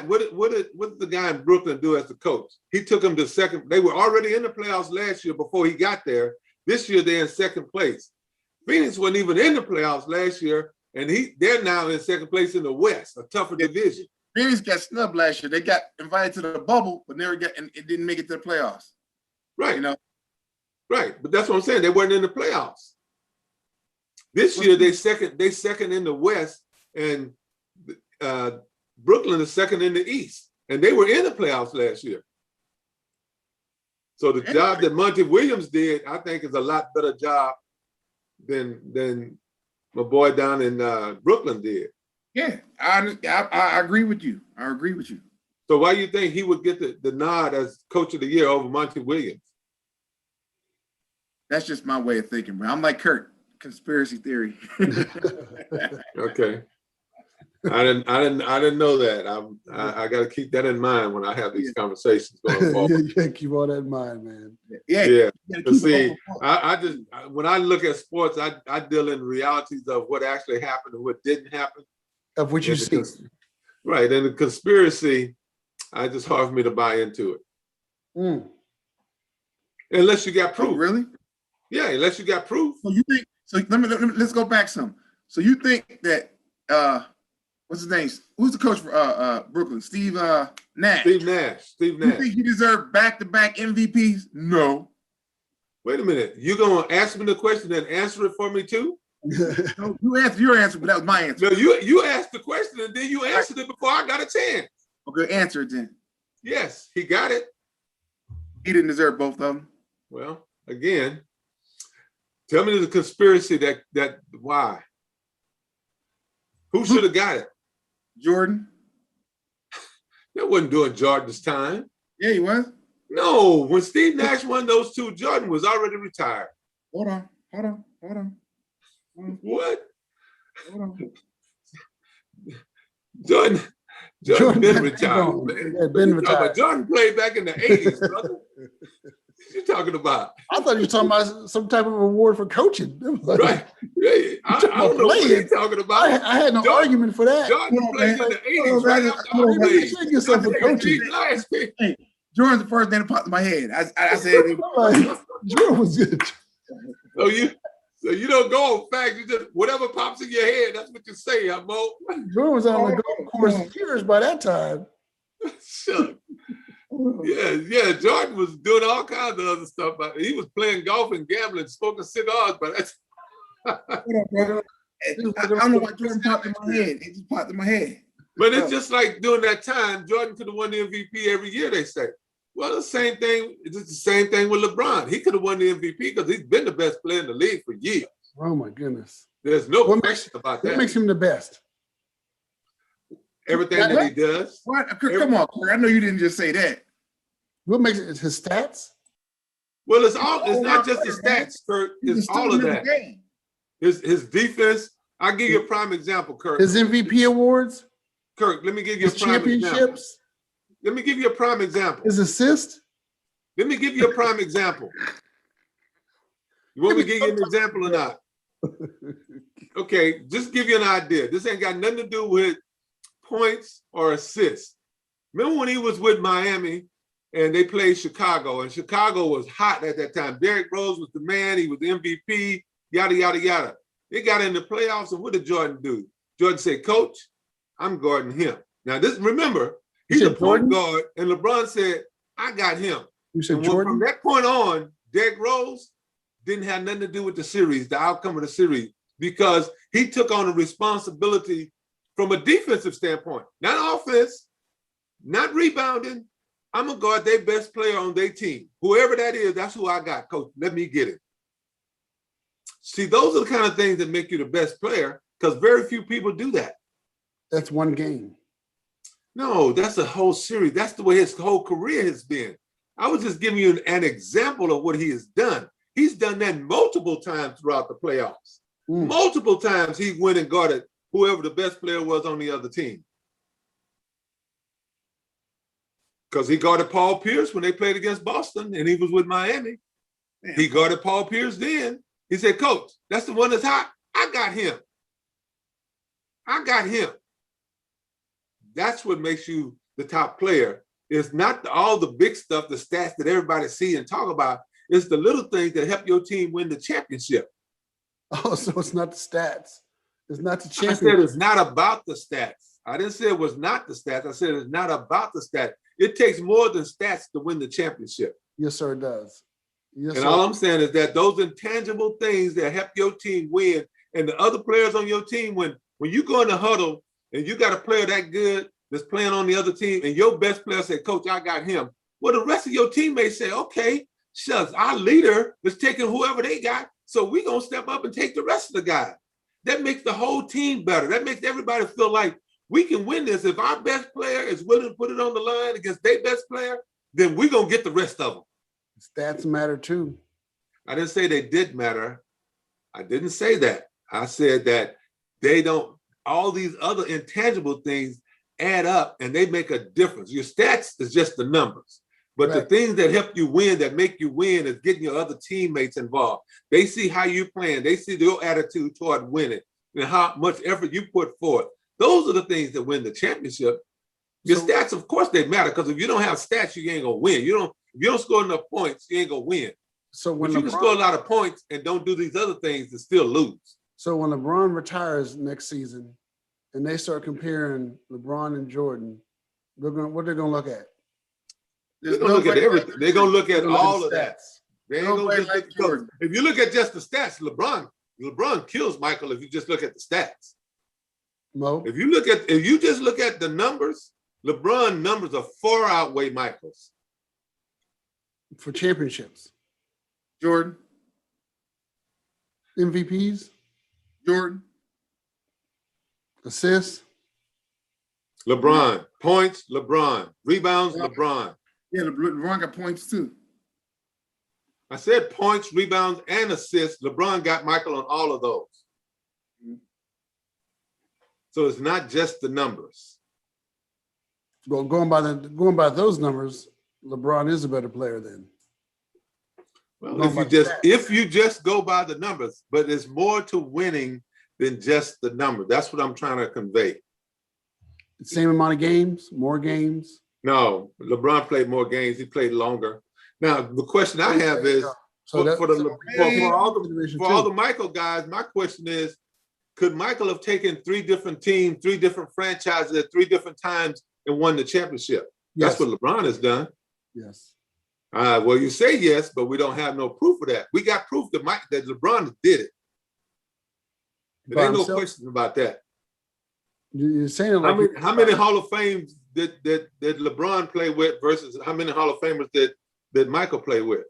in Brooklyn do as the coach? He took them to 2nd. They were already in the playoffs last year before he got there. This year they're in 2nd place. Phoenix wasn't even in the playoffs last year, and they're now in 2nd place in the West, a tougher division. Phoenix got snubbed last year. They got invited to the bubble, but it didn't make it to the playoffs. Right. Right. But that's what I'm saying. They weren't in the playoffs. This year they second in the West, and Brooklyn is 2nd in the East, and they were in the playoffs last year. So the job that Monty Williams did, I think, is a lot better job than my boy down in Brooklyn did. Yeah, I agree with you. I agree with you. So why do you think he would get the nod as coach of the year over Monty Williams? That's just my way of thinking, bro. I'm like Curt, conspiracy theory. Okay. I didn't know that. I got to keep that in mind when I have these conversations going forward. Yeah, keep all that in mind, man. Yeah. But see, when I look at sports, I deal in realities of what actually happened and what didn't happen. Of what you see. Right. And the conspiracy, it's just hard for me to buy into it. Unless you got proof. Oh, really? Yeah, unless you got proof. So you think? So let's go back some. So you think that what's his name? Who's the coach for Brooklyn? Steve Nash. Steve Nash. You think he deserved back-to-back MVPs? No. Wait a minute. You gonna ask me the question and answer it for me too? No, you answered your answer, but that was my answer. No, you asked the question and then you answered it before I got a chance. Okay, answer it then. Yes, he got it. He didn't deserve both of them. Well, again, tell me the conspiracy that why? Who should have got it? Jordan. That wasn't during Jordan's time. Yeah, he was. No, when Steve Nash won those two, Jordan was already retired. Hold on. What? Hold on. Jordan been retired, gone. man. Yeah, been retired. Jordan played back in the 80s, brother. What you talking about? I thought you were talking about some type of award for coaching. Right. Yeah, I don't know what you're talking about. I had no argument for that. Jordan played in the 80s, right after I You played. check yourself for coaching. Hey, Jordan's the first name that popped in my head. I said, Like, Jordan was good. So you don't go on facts. You just whatever pops in your head, that's what you say, huh, Mo? Jordan was on the golf course years by that time. Sure. Yeah. Jordan was doing all kinds of other stuff. But he was playing golf and gambling, smoking cigars. But that's I don't know why Jordan popped in my head. It just popped in my head. But it's just like during that time, Jordan could have won the MVP every year, they say. Well, the same thing, it's just the same thing with LeBron. He could have won the MVP because he's been the best player in the league for years. Oh my goodness. There's no question about that. What makes him the best? Everything that he does. What? Come on, Curt. I know you didn't just say that. What makes it his stats? Well, it's not just the stats, Curt. It's all of that. His defense. I'll give you a prime example, Curt. His MVP awards? Curt, let me give you His a prime example. championships? Let me give you a prime example. His assist? Let me give you a prime example. You want me to give you an example or not? Okay, just give you an idea. This ain't got nothing to do with points or assists. Remember when he was with Miami and they played Chicago, and Chicago was hot at that time. Derrick Rose was the man. He was the MVP, yada, yada, yada. They got in the playoffs, and what did Jordan do? Jordan said, Coach, I'm guarding him. Now, remember, he's a point guard, and LeBron said, I got him. You said and Jordan? From that point on, Derrick Rose didn't have nothing to do with the series, the outcome of the series, because he took on the responsibility from a defensive standpoint, not offense, not rebounding. I'm going to guard their best player on their team. Whoever that is, that's who I got, Coach. Let me get it. See, those are the kind of things that make you the best player, because very few people do that. That's one game. No, that's a whole series. That's the way his whole career has been. I was just giving you an example of what he has done. He's done that multiple times throughout the playoffs. Multiple times he went and guarded whoever the best player was on the other team. Because he guarded Paul Pierce when they played against Boston and he was with Miami. Man. He guarded Paul Pierce then. He said, Coach, that's the one that's hot. I got him. That's what makes you the top player. It's not all the big stuff, the stats that everybody see and talk about. It's the little things that help your team win the championship. Oh, so it's not the stats. It's not the championship. I said it's not about the stats. I didn't say it was not the stats. I said it's not about the stats. It takes more than stats to win the championship. Yes, sir, it does. Yes, and sir. all I'm saying is that those intangible things that help your team win and the other players on your team, when you go in the huddle and you got a player that good that's playing on the other team and your best player said, Coach, I got him. Well, the rest of your teammates say, okay, shucks, our leader is taking whoever they got, so we're going to step up and take the rest of the guys. That makes the whole team better. That makes everybody feel like we can win this. If our best player is willing to put it on the line against their best player, then we're going to get the rest of them. Stats matter too. I didn't say they did matter. I didn't say that. I said that they don't, all these other intangible things add up and they make a difference. Your stats is just the numbers. But right. The things that help you win, that make you win, is getting your other teammates involved. They see how you're playing. They see your attitude toward winning and how much effort you put forth. Those are the things that win the championship. Your stats, of course, they matter, because if you don't have stats, you ain't gonna win. If you don't score enough points, you ain't gonna win. So when you can score a lot of points and don't do these other things and still lose. So when LeBron retires next season and they start comparing LeBron and Jordan, what they're gonna look at? They're gonna look at everything. They're gonna look at all of that. They ain't gonna just look at Jordan. If you look at just the stats, LeBron kills Michael if you just look at the stats. No. If you just look at the numbers, LeBron numbers are far outweigh Michael's. For championships. Jordan. MVPs. Jordan. Assists. LeBron. Points, LeBron. Rebounds, Yeah. LeBron. Yeah, LeBron got points too. I said points, rebounds, and assists. LeBron got Michael on all of those. So it's not just the numbers. Well, going by those numbers, LeBron is a better player then. Well, Going by stats. if you just go by the numbers, but there's more to winning than just the number. That's what I'm trying to convey. Same amount of games, more games. No, LeBron played more games. He played longer. Now, the question I have is, for all the Michael guys, my question is, could Michael have taken 3 different teams, 3 different franchises at 3 different times and won the championship? Yes. That's what LeBron has done. Yes. Well, you say yes, but we don't have no proof of that. We got proof that LeBron did it. There ain't no question about that. You're saying it like how many Hall of Fames did LeBron play with versus how many Hall of Famers did Michael play with?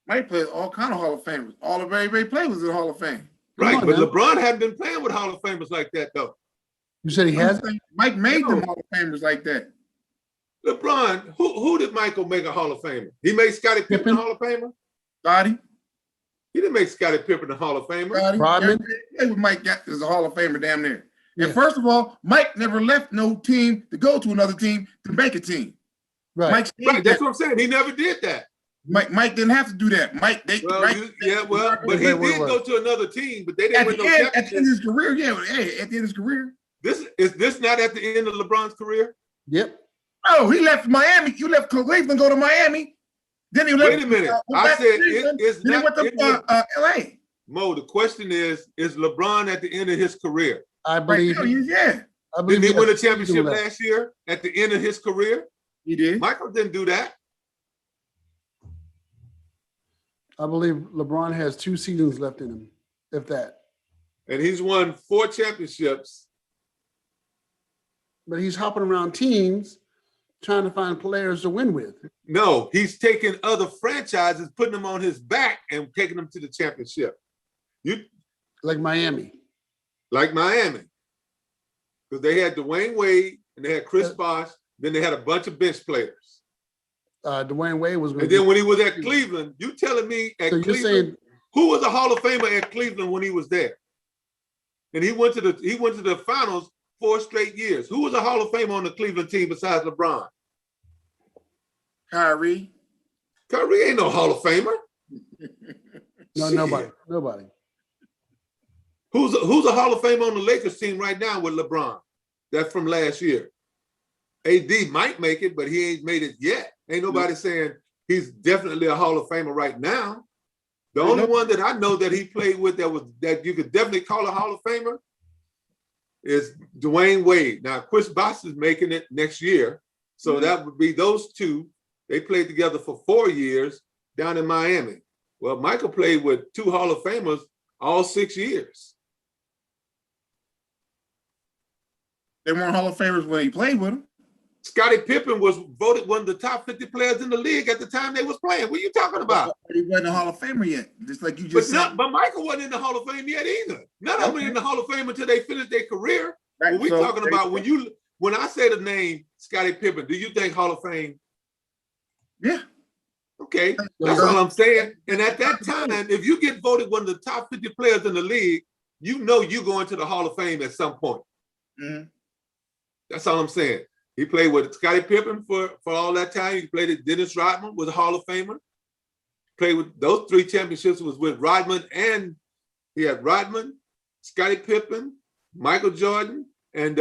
Mike played all kind of Hall of Famers. All of everybody played was in the Hall of Fame. Right, but LeBron hadn't been playing with Hall of Famers like that, though. You said he has. Mike made them Hall of Famers like that. LeBron, who did Michael make a Hall of Famer? He made Scottie Pippen a Hall of Famer? Scottie. He didn't make Scottie Pippen a Hall of Famer. Rodman. Mike got is a Hall of Famer damn near. Yeah. And first of all, Mike never left no team to go to another team to make a team. Right. Mike Right, that's what I'm saying. He never did that. Mike didn't have to do that. Mike, but he did go to another team, but they didn't win no championship. At the end of his career, yeah. Hey, at the end of his career. Is this not at the end of LeBron's career? Yep. Oh, he left Miami. You left Cleveland, go to Miami. Then he left. Wait a minute. I said it's then not. He went to LA. Mo, the question is LeBron at the end of his career? I believe. Yeah. I believe Did he win a championship last year at the end of his career? He did. Michael didn't do that. I believe LeBron has 2 seasons left in him, if that. And he's won 4 championships. But he's hopping around teams trying to find players to win with. No, he's taking other franchises, putting them on his back and taking them to the championship. Like Miami. Like Miami. Because they had Dwayne Wade and they had Chris Bosh, then they had a bunch of bench players. Dwayne Wade was going and then when he was at Cleveland, you telling me at Cleveland, who was a Hall of Famer at Cleveland when he was there? And he went to the finals 4 straight years. Who was a Hall of Famer on the Cleveland team besides LeBron? Kyrie. Kyrie ain't no Hall of Famer. No, nobody. Who's a Hall of Famer on the Lakers team right now with LeBron? That's from last year. AD might make it, but he ain't made it yet. Ain't nobody saying he's definitely a Hall of Famer right now. The only one that I know that he played with that you could definitely call a Hall of Famer is Dwayne Wade. Now, Chris Bosh is making it next year. So that would be those 2. They played together for 4 years down in Miami. Well, Michael played with 2 Hall of Famers all 6 years. They weren't Hall of Famers when he played with them. Scottie Pippen was voted one of the top 50 players in the league at the time they was playing. What are you talking about? He wasn't a Hall of Famer yet, just like you just said. But Michael wasn't in the Hall of Fame yet either. None of them were in the Hall of Fame until they finished their career. Right. What we talking about when I say the name Scottie Pippen, do you think Hall of Fame? Yeah. Okay, that's all I'm saying. And at that time, if you get voted one of the top 50 players in the league, you know you go into the Hall of Fame at some point. Mm-hmm. That's all I'm saying. He played with Scottie Pippen for all that time. He played with Dennis Rodman, was a Hall of Famer. Played with those 3 championships was with Rodman, and he had Rodman, Scottie Pippen, Michael Jordan, and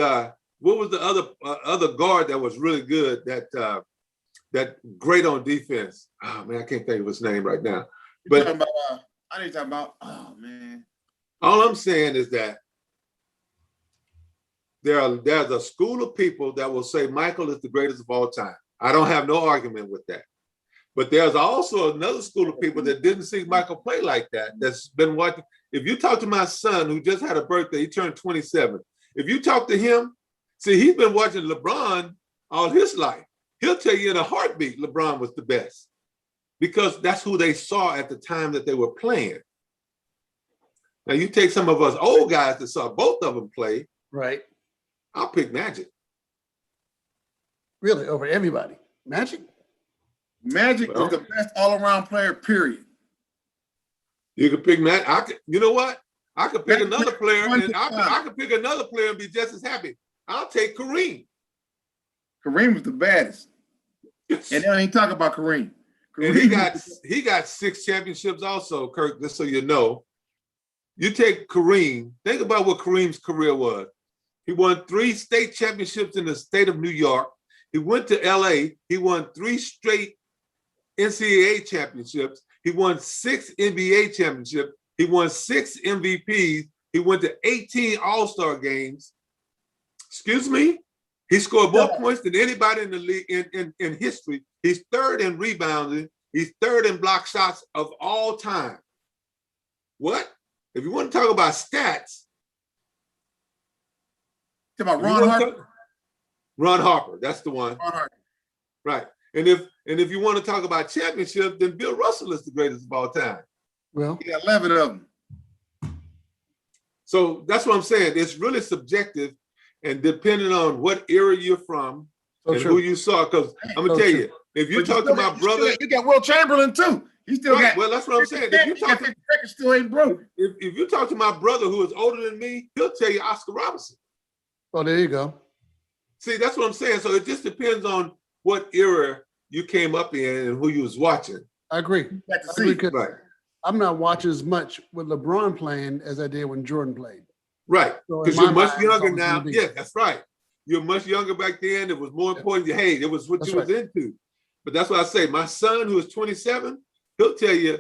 what was the other guard that was really good that great on defense? Oh man, I can't think of his name right now. But I need to talk about. Oh man. All I'm saying is that there's a school of people that will say Michael is the greatest of all time. I don't have no argument with that. But there's also another school of people that didn't see Michael play like that, that's been watching. If you talk to my son who just had a birthday, he turned 27. If you talk to him, see, he's been watching LeBron all his life. He'll tell you in a heartbeat LeBron was the best because that's who they saw at the time that they were playing. Now you take some of us old guys that saw both of them play. Right. I'll pick Magic. Really, over everybody. Magic? Magic Well, is the best all-around player, period. You could pick Matt. You know what? I could pick Magic another player, won and the I time. could pick another player and be just as happy. I'll take Kareem. Kareem was the baddest. And they don't even talk about Kareem. And he got 6 championships also, Curt, just so you know. You take Kareem, think about what Kareem's career was. He won 3 state championships in the state of New York. He went to LA. He won 3 straight NCAA championships. He won 6 NBA championships. He won 6 MVPs. He went to 18 All-Star games. Excuse me? He scored more points than anybody in the league in history. He's 3rd in rebounding. He's 3rd in block shots of all time. What? If you want to talk about stats, Talk about Ron Harper. Ron Harper, that's the one. Ron Harper. Right. And if you want to talk about championships, then Bill Russell is the greatest of all time. Well, he got 11 of them. So that's what I'm saying. It's really subjective, and depending on what era you're from and who you saw. Because I'm gonna tell you, if you talk to my brother, you got Will Chamberlain too. He still got. Well, that's what I'm saying. If you talk to, record still ain't broken. If you talk to my brother who is older than me, he'll tell you Oscar Robertson. Oh, there you go. See, that's what I'm saying. So it just depends on what era you came up in and who you was watching. I agree. Right. I'm not watching as much with LeBron playing as I did when Jordan played. Right. So Because you're much younger now. Yeah, that's right. You're much younger back then. It was more important. Hey, it was what you was into. But that's what I say. My son, who is 27, he'll tell you,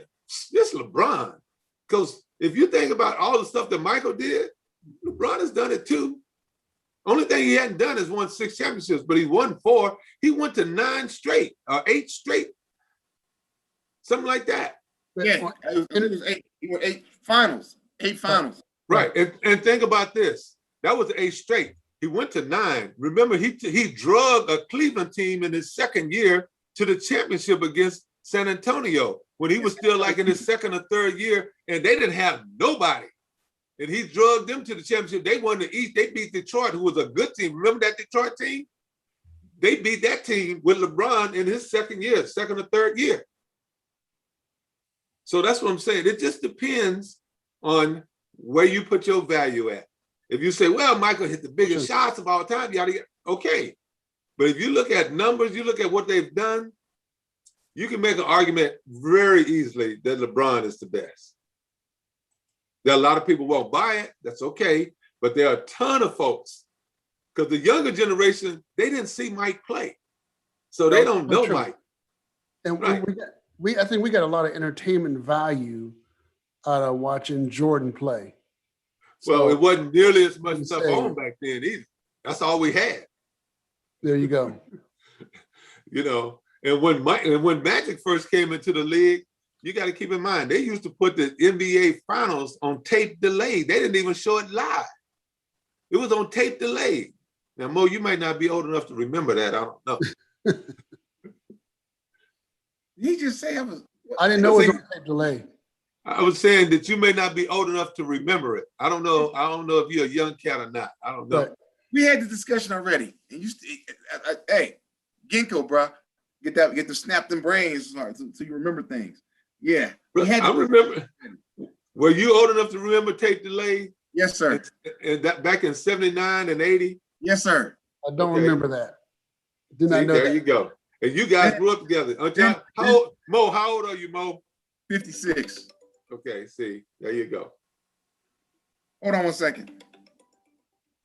this LeBron. Because if you think about all the stuff that Michael did, LeBron has done it too. Only thing he hadn't done is won 6 championships, but he won 4. He went to 9 straight, or 8 straight. Something like that. Yeah, it was 8. He won 8 finals. 8 finals. Right. And think about this. That was 8 straight. He went to 9. Remember, he drug a Cleveland team in his second year to the championship against San Antonio when he was still like in his second or third year, and they didn't have nobody. And he drugged them to the championship. They won the East. They beat Detroit, who was a good team. Remember that Detroit team? They beat that team with LeBron in his second year, second or third year. So that's what I'm saying. It just depends on where you put your value at. If you say, well, Michael hit the biggest shots of all time, okay. But if you look at numbers, you look at what they've done, you can make an argument very easily that LeBron is the best. There are a lot of people won't buy it. That's okay. But there are a ton of folks, because the younger generation, they didn't see Mike play. So they don't know Mike. And I think we got a lot of entertainment value out of watching Jordan play. Well, it wasn't nearly as much stuff on back then either. That's all we had. There you go. You know, and when Magic first came into the league, you got to keep in mind, they used to put the NBA finals on tape delay. They didn't even show it live. It was on tape delay. Now, Mo, you might not be old enough to remember that. I don't know. He just say I didn't know it was on tape delay. I was saying that you may not be old enough to remember it. I don't know. I don't know if you're a young cat or not. I don't know. Right. We had the discussion already. And hey, Ginkgo, bro, get to snap them brains so you remember things. Yeah, I remember. Were you old enough to remember tape delay? Yes, sir. And that back in '79 and '80. Yes, sir. I don't remember that. Did not know there that. you go. And you guys grew up together. Mo, how old are you, Mo? 56. Okay, see, there you go. Hold on one second.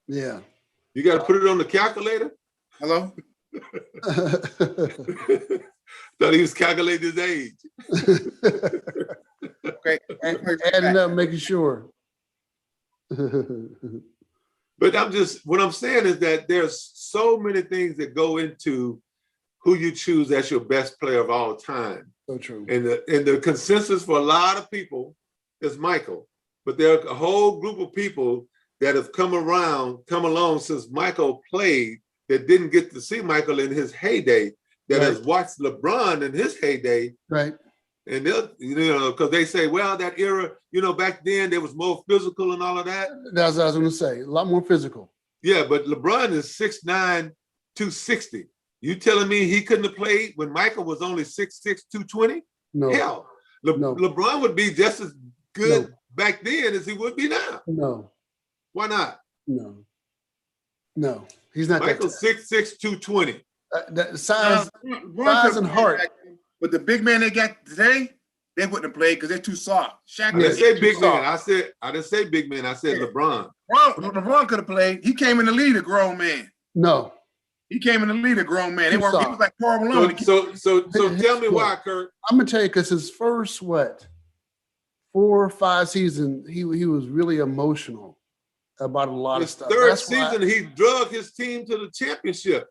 Yeah. You got to put it on the calculator? Hello? Thought he was calculating his age. Okay. Adding up, making sure. But what I'm saying is that there's so many things that go into who you choose as your best player of all time. So true. And the consensus for a lot of people is Michael. But there are a whole group of people that have come along since Michael played that didn't get to see Michael in his heyday, that has watched LeBron in his heyday. Right. And they'll, because they say, well, that era, back then there was more physical and all of that. That's what I was going to say. A lot more physical. Yeah, but LeBron is 6'9", 260. You telling me he couldn't have played when Michael was only 6'6", 220? No. Hell, No. LeBron would be just as good No. back then as he would be now. No. Why not? No. No. He's not Michael's that. 6'6", 220. That size LeBron and heart. But the big man they got today, they wouldn't have played because they're too soft. Shaq I didn't say big man. soft. I didn't say big man. I said LeBron. LeBron could have played. He came in the lead a grown man. No. He came in the lead a grown man. He Too was soft. like Karl Malone. So tell me why, Curt. I'm gonna tell you, because his first 4 or 5 seasons, he was really emotional about a lot of His stuff. third That's why season, he drug his team to the championship.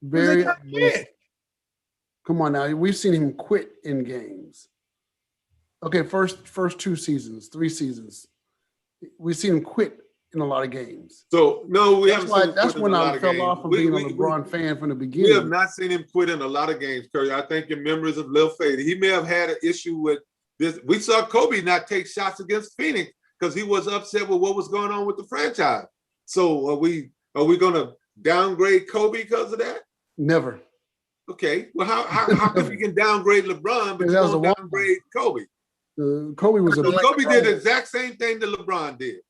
very They got emotional. Come on now, we've seen him quit in games. Okay, first 2 seasons, 3 seasons, we've seen him quit in a lot of games. So no, we haven't seen him That's quit when in a lot I of fell games. off from being a LeBron fan from the We have beginning. not seen him quit in a lot of games, Curt. I think your memories of little faded. He may have had an issue with this. We saw Kobe not take shots against Phoenix because he was upset with what was going on with the franchise. So are we going to downgrade Kobe because of that? Never. Okay. Well, how come you can downgrade LeBron but you That was don't a downgrade Kobe? Kobe was a Kobe did the exact same thing that LeBron did.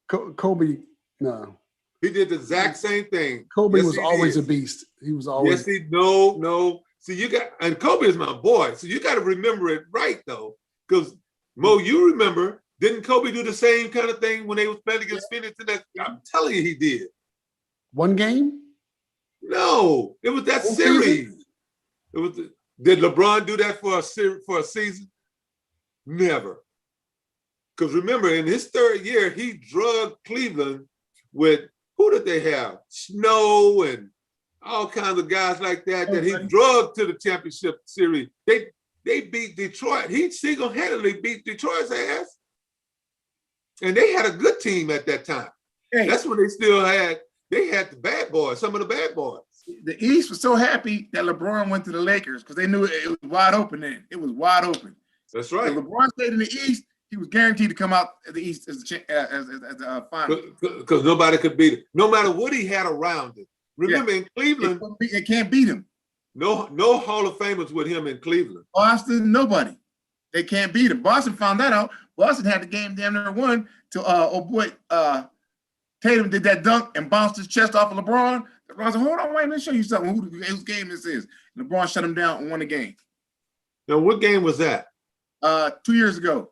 Kobe. No, He did the exact same thing. Kobe Yes, was he always did. a beast. He was always. Yes, no. See, and Kobe is my boy. So you got to remember it right though. Because Mo, you remember, didn't Kobe do the same kind of thing when they was playing against Phoenix? I'm telling you, he did. One game? No, it was that Whole series. season? It was. Did LeBron do that for a season? Never. Because remember, in his third year, he drugged Cleveland with, who did they have? Snow and all kinds of guys like that he drugged to the championship series. They beat Detroit. He single-handedly beat Detroit's ass. And they had a good team at that time. Hey, That's when they had the bad boys, some of the bad boys. the East was so happy that LeBron went to the Lakers because they knew it was wide open then. It was wide open. That's If right. LeBron stayed in the East, he was guaranteed to come out of the East as the final. Because nobody could beat him. No matter what he had around him. Remember in Cleveland, It can't beat him. no Hall of Famers with him in Cleveland. Boston, nobody. They can't beat him. Boston found that out. Boston had the game damn near won till Tatum did that dunk and bounced his chest off of LeBron. LeBron said, hold on, wait, let me show you something. Whose game this is? And LeBron shut him down and won the game. Now, what game was that? 2 years ago.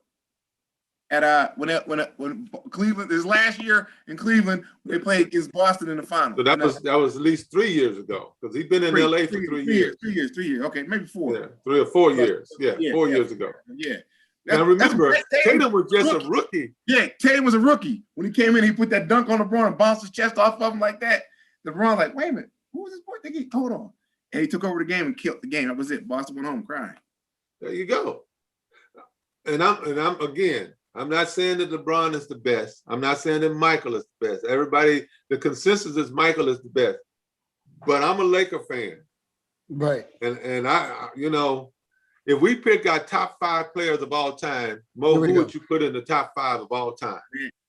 At when Cleveland, his last year in Cleveland, they played against Boston in the final. So that was at least 3 years ago, because he's been in LA for 3 years. 3 years. Okay, maybe 4. Yeah, 3 or 4 years. Yeah, 4 years ago. Yeah. Now remember, Tatum was just a rookie. Yeah, Tatum was a rookie. When he came in, he put that dunk on LeBron and bounced his chest off of him like that. LeBron like, wait a minute, who was this boy? Hold on. And he took over the game and killed the game. That was it. Boston went home crying. There you go. And I'm not saying that LeBron is the best. I'm not saying that Michael is the best. Everybody, the consensus is Michael is the best. But I'm a Laker fan. Right. And I if we pick our top 5 players of all time, Mo, who would you put in the top 5 of all time?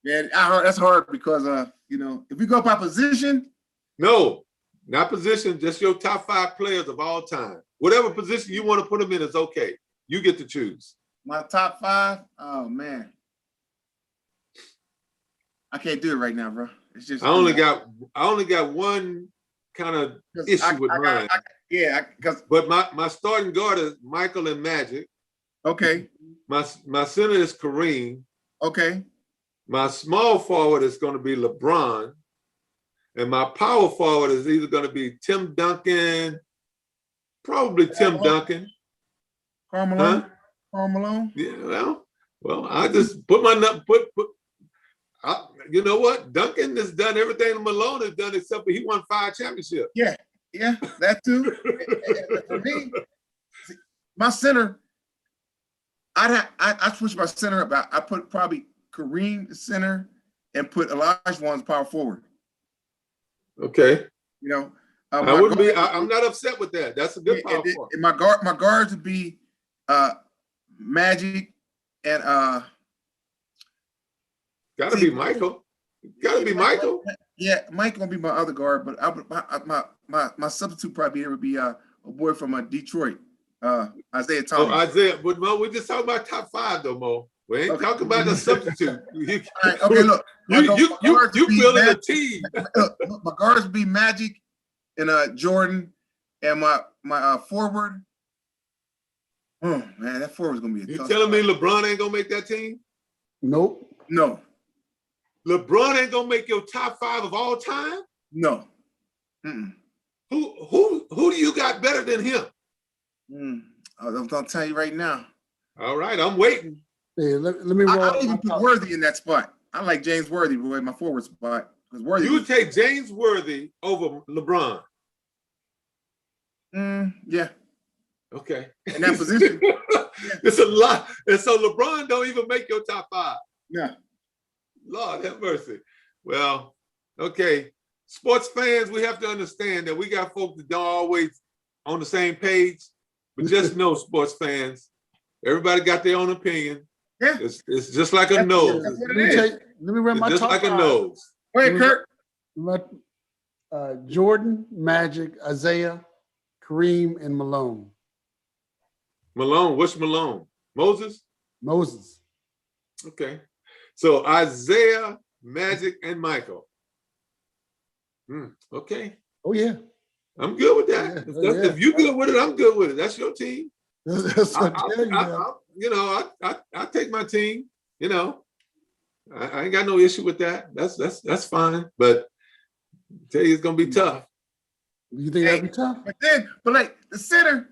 Yeah, that's hard because if we go by position. No, not position, just your top 5 players of all time. Whatever position you want to put them in is okay. You get to choose. My top 5? Oh man. I can't do it right now, bro. It's just I only got one kind of issue with mine. But my starting guard is Michael and Magic. Okay. My center is Kareem. Okay. My small forward is going to be LeBron. And my power forward is either going to be Tim Duncan, probably Tim Duncan. Karl Malone. Karl Malone. Yeah, well, I just put you know what? Duncan has done everything Malone has done except for he won 5 championships. Yeah, that too. For me, my center, I switched my center up. I put probably Kareem center and put Olajuwon's power forward. Okay. I'm not upset with that. That's a good power forward. And my guards would be Magic and Gotta be Michael. Gotta be Michael. Yeah, Mike gonna be my other guard, but my substitute probably here would be a boy from Detroit, Isaiah Oh, Thomas. Isaiah, but Mo, we're just talking about top 5 though, Mo. We ain't talking about the substitute. All right, okay, look, You building a team. Look, my guards would be Magic and Jordan, and my forward. Oh man, that forward's gonna be a You tough telling me spot. LeBron ain't gonna make that team? Nope. No, LeBron ain't gonna make your top 5 of all time? no. Who do you got better than him? I'm gonna tell you right now. All right, I'm waiting. Hey, let me I roll. don't even put Worthy in that spot. I like James Worthy, boy, my forward spot. Because Worthy. You would take James Worthy over LeBron. Yeah. Okay. In that position. It's a lot. And so LeBron don't even make your top 5. Yeah. Lord have mercy. Well, okay. Sports fans, we have to understand that we got folks that don't always on the same page, but just know, sports fans, everybody got their own opinion. Yeah. It's just like a nose. That's what Let it me is. tell you, let me run my It's just top like a 5. nose. Go ahead, Curt. Jordan, Magic, Isaiah, Kareem, and Malone. Malone, what's Malone? Moses? Moses. Okay. So Isaiah, Magic, and Michael. Okay. Oh yeah. I'm good with that. Yeah, If you're good with it, I'm good with it. That's your team. That's what I tell you. I take my team. You know, I ain't got no issue with that. That's fine. But I tell you, it's gonna be tough. You think that'd be tough? But like the center,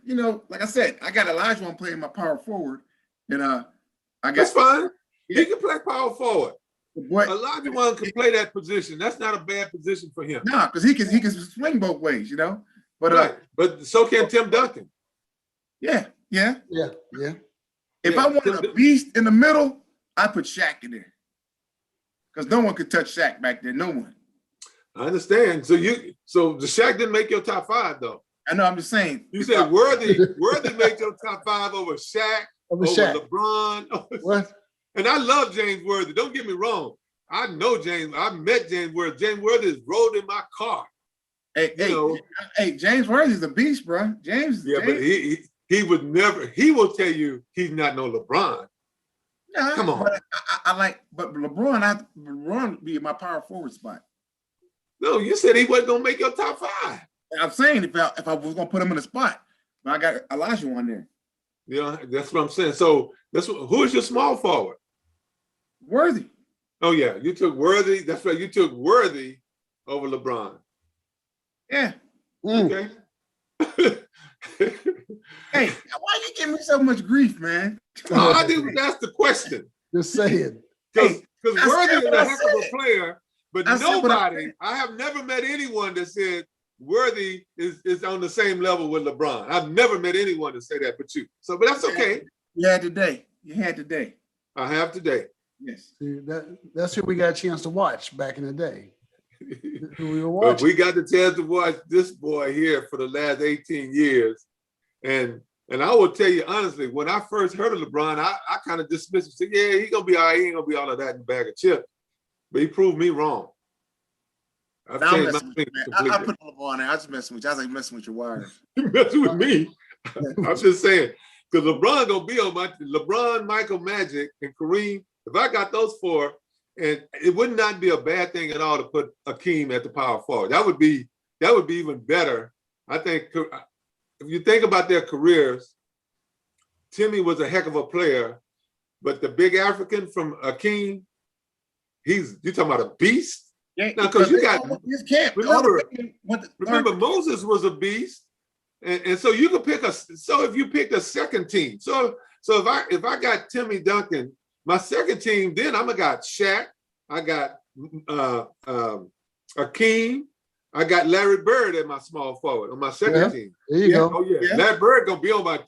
like I said, I got Elijah on playing my power forward, and I got That's fine. He can play power forward. What? Elijah one can play that position. That's not a bad position for him. Nah, because he can swing both ways, But Right. But so can Tim Duncan. yeah. Yeah. If I wanted a beast in the middle, I put Shaq in there. Because no one could touch Shaq back then. No one. I understand. So the Shaq didn't make your top 5 though. I know. I'm just saying. You said Worthy made your top 5 over Shaq, over LeBron. What? And I love James Worthy. Don't get me wrong. I know James. I met James Worthy. James Worthy is rode in my car. Hey, James Worthy's a beast, bro. James. But he would never. He will tell you he's not no LeBron. Nah, come on. But LeBron would be in my power forward spot. No, you said he wasn't gonna make your top 5. I'm saying if I was gonna put him in a spot, but I got Elijah on there. Yeah, that's what I'm saying. So who is your small forward? Worthy. Oh yeah, you took Worthy. That's right. You took Worthy over LeBron. Yeah. Okay. Hey, why you giving me so much grief, man? I didn't ask the question. Just saying. Because Worthy is a I heck of a player, but I have never met anyone that said Worthy is on the same level with LeBron. I've never met anyone to say that but you. But that's okay. You had today. I have today. Yes. See, that's who we got a chance to watch back in the day. Who we were But watching. we got the chance to watch this boy here for the last 18 years. And I will tell you honestly, when I first heard of LeBron, I kind of dismissed him. Said, yeah, he's gonna be all right. He ain't gonna be all of that in a bag of chips. But he proved me wrong. I've changed my thinking completely. I put LeBron there. I was messing with you. I was like messing with your wires. You messing with me? I'm just saying, because LeBron gonna be on my LeBron, Michael, Magic, and Kareem. If I got those 4, and it would not be a bad thing at all to put Akeem at the power forward. That would be even better. I think if you think about their careers, Timmy was a heck of a player, but the big African from Akeem, you're talking about a beast. Yeah, now because you got his camp. Remember Moses was a beast, and so you could pick if you picked a second team. So if I got Timmy Duncan, my second team, then I'm gonna got Shaq, I got Akeem, I got Larry Bird at my small forward on my second team. There you go. Oh yeah, Larry Bird gonna be on my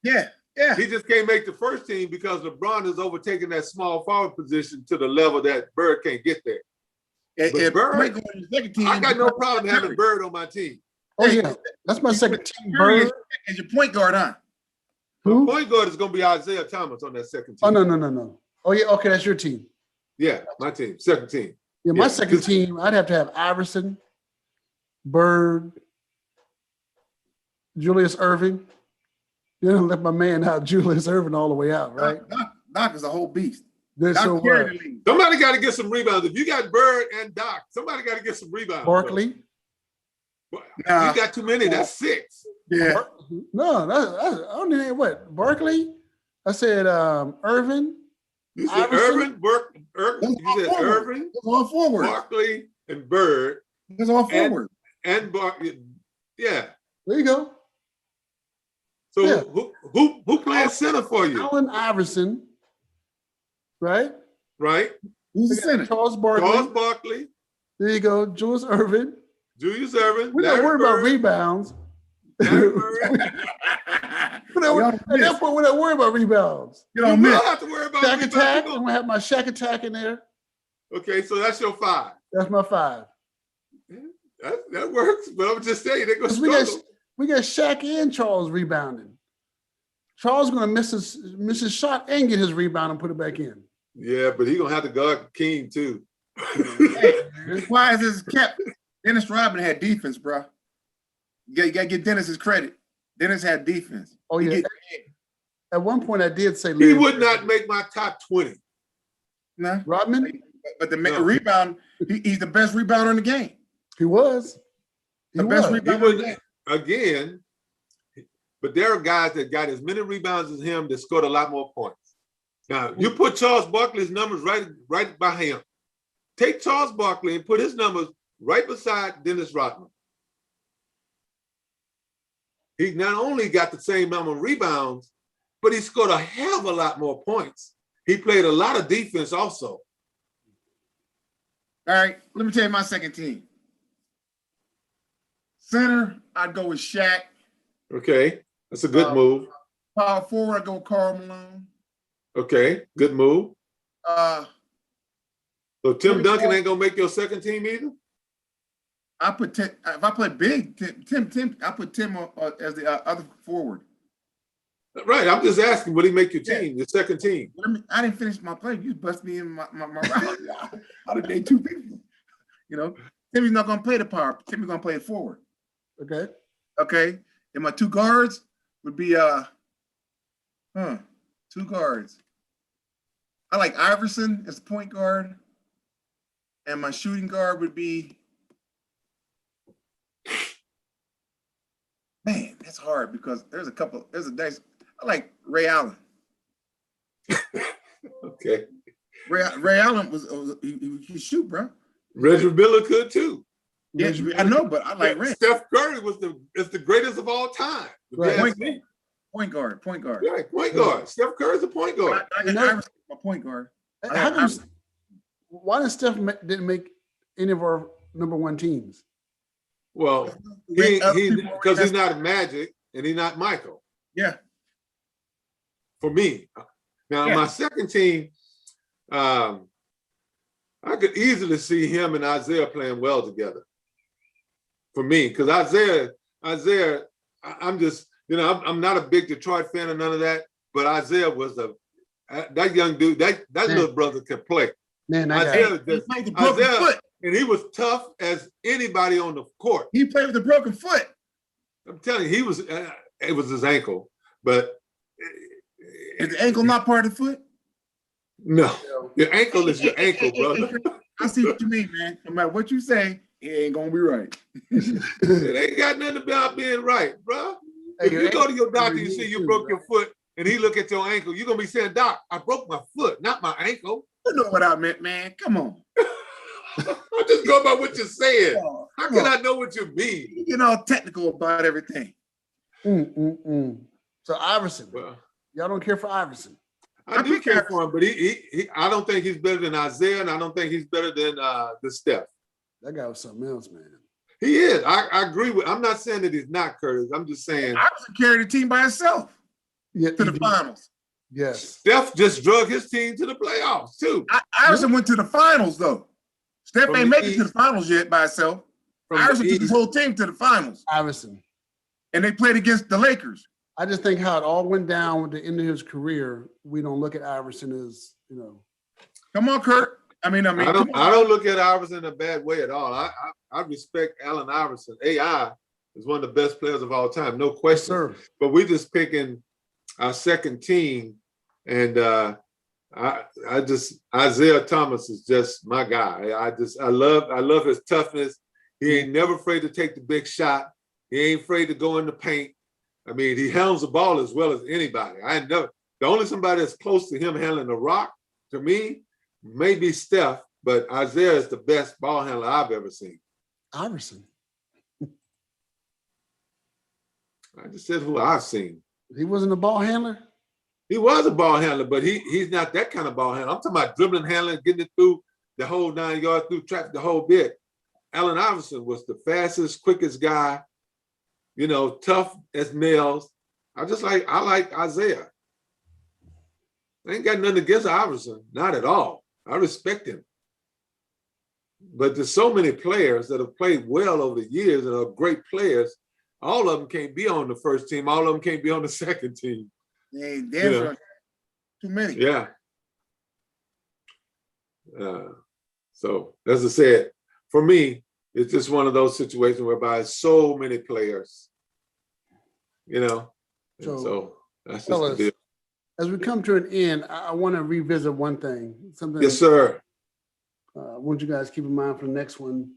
Yeah. He just can't make the first team because LeBron is overtaking that small forward position to the level that Bird can't get there. But Bird, I got no problem having Bird on my team. Oh yeah, that's my second team. Bird is your point guard, huh? The point guard is going to be Isaiah Thomas on that second team. Oh no. Oh yeah, okay, that's your team. Yeah, my team, second team. Yeah, my Yeah, second 'cause- team, I'd have to have Iverson, Bird, Julius Irving. You don't let my man out, Julius Irving, all the way out, right? Doc is a whole beast. Then Doc so carried what? the league. Somebody got to get some rebounds. If you got Bird and Doc, somebody got to get some rebounds. Barkley? Nah. You got too many. That's 6. Yeah. No, that's only what? Barkley? I said Irvin. You said Iverson? Irvin. You said Irvin, It's all forward. Barkley, and Bird, It's all forward. and Barkley. Yeah. There you go. So Yeah. who plays center for you? Allen Iverson, right? Right? Who's the We got center? Charles Barkley. Charles Barkley, There you go. Julius Irvin. Julius Irvin, We're not Larry worried about Bird, rebounds. Larry Bird. At that point, we're not worried about rebounds. You You don't don't miss. have to worry about Shack rebounds. attack. I'm gonna have my Shack attack in there. Okay, so that's your 5. That's my 5. That works, but I'm just saying they're gonna 'Cause we got struggle. we got Shaq and Charles rebounding. Charles gonna miss his shot and get his rebound and put it back in. Yeah, but he's gonna have to guard King too. Why is this kept? Dennis Rodman had defense, bro. You gotta give Dennis his credit. Dennis had defense. Oh He yeah. get- At one point, I did say He Larry would Bird. not make my top 20. Nah. Rodman. But the No. rebound, he's the best rebounder in the game. He was. He The best was. He rebounder in the wouldn't game. again, but there are guys that got as many rebounds as him that scored a lot more points. Now you put Charles Barkley's numbers right by him. Take Charles Barkley and put his numbers right beside Dennis Rodman. He not only got the same amount of rebounds, but he scored a hell of a lot more points. He played a lot of defense also. All right, let me tell you my second team. Center, I'd go with Shaq. Okay, that's a good move. Power forward, I'd go with Karl Malone. Okay, good move. So Tim Let me Duncan go- ain't gonna make your second team either? I put Tim, if I play big, Tim, I put Tim as the other forward. Right, I'm just asking, will he make your team, your second team? I didn't finish my play. You bust me in my round. How did they 2 people? You know, Timmy's not gonna play the power. Timmy's gonna play it forward. Okay. Okay. And my 2 guards would be 2 guards. I like Iverson as the point guard. And my shooting guard would be, man, that's hard because there's a nice, I like Ray Allen. Okay. Ray Allen he could shoot, bro. Reggie Miller could too. Yeah, I know, but I like Ray. Steph Curry is the greatest of all time. If you Right. ask me. Point guard. Right, point guard. Steph Curry's a point guard. I got Iverson as my point guard. How come? Why did Steph didn't make any of our number 1 teams? Well, because he's not Magic and he's not Michael. Yeah. For me. Now, Yeah. my second team, I could easily see him and Isaiah playing well together. For me, because Isaiah, I'm just, I'm not a big Detroit fan or none of that, but Isaiah was that young dude, that little brother could play. Man, Isaiah, He played with a broken foot. and he was tough as anybody on the court. He played with a broken foot. I'm telling you, it was his ankle, but Is the ankle not part of the foot? no, your ankle is your ankle, brother. I see what you mean, man. No matter what you say, it ain't gonna be right. It ain't got nothing about being right, bro. If you go to your doctor, you see you broke your foot, and he look at your ankle, you're gonna be saying, "Doc, I broke my foot, not my ankle." You know what I meant, man. Come on. I'm just going by what you're saying. Come How on. can I know what you mean? You get all technical about everything. So Iverson, Well, y'all don't care for Iverson. I do care for him, but I don't think he's better than Isaiah, and I don't think he's better than the Steph. That guy was something else, man. He is. I agree with. I'm not saying that he's not, Curtis. I'm just saying Iverson carried the team by himself Yeah, to the finals. Yes. Steph just drug his team to the playoffs too. Iverson went to the finals, though. Steph From ain't the made it to the East. finals yet by himself. From the Iverson took his East. whole team to the finals, Iverson. and they played against the Lakers. I just think how it all went down with the end of his career. We don't look at Iverson as, Come on, Curt. I mean, I come on. don't look at Iverson in a bad way at all. I respect Allen Iverson. AI is one of the best players of all time, no question. Sir. But we're just picking our second team, and I just Isaiah Thomas is just my guy. I love his toughness. He ain't never afraid to take the big shot. He ain't afraid to go in the paint. I mean, he handles the ball as well as anybody. The only somebody that's close to him handling the rock, to me, maybe Steph, but Isaiah is the best ball handler I've ever seen. Iverson. I just said who I've seen. He wasn't a ball handler? He was a ball handler, but he's not that kind of ball handler. I'm talking about dribbling, handling, getting it through the whole 9 yards, through traffic, the whole bit. Allen Iverson was the fastest, quickest guy, tough as nails. I like Isaiah. I ain't got nothing against Iverson, not at all. I respect him. But there's so many players that have played well over the years and are great players. All of them can't be on the first team. All of them can't be on the second team. Yeah, damn too many. Yeah. So as I said, for me, it's just one of those situations whereby so many players, So that's just the deal. As we come to an end, I want to revisit one thing. Something. Yes, sir. I want you guys to keep in mind for the next one.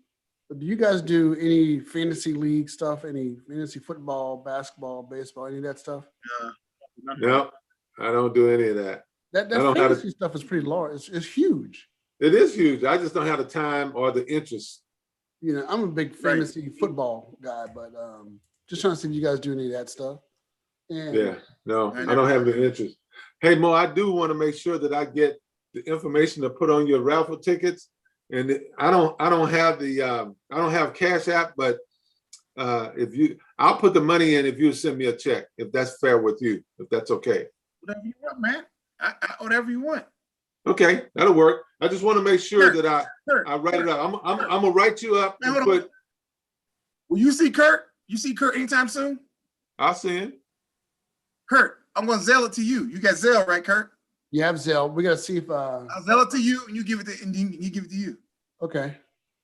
Do you guys do any fantasy league stuff? Any fantasy football, basketball, baseball, any of that stuff? No, I don't do any of that. That fantasy stuff is pretty large. It's huge. It is huge. I just don't have the time or the interest. I'm a big fantasy football guy, but just trying to see if you guys do any of that stuff. And yeah, no, I don't have the interest. Hey, Mo, I do want to make sure that I get the information to put on your raffle tickets. And I don't have I don't have Cash App, but I'll put the money in if you send me a check, if that's fair with you, if that's okay. Whatever you want, man. Whatever you want. Okay, that'll work. I just want to make sure that I write it up. I'm gonna write you up and put. Will you see Curt? You see Curt anytime soon? I'll see him. Curt, I'm gonna Zelle it to you. You got Zelle, right, Curt? You have Zelle. We gotta see if I'll Zelle it to you, and you give it to you. Okay.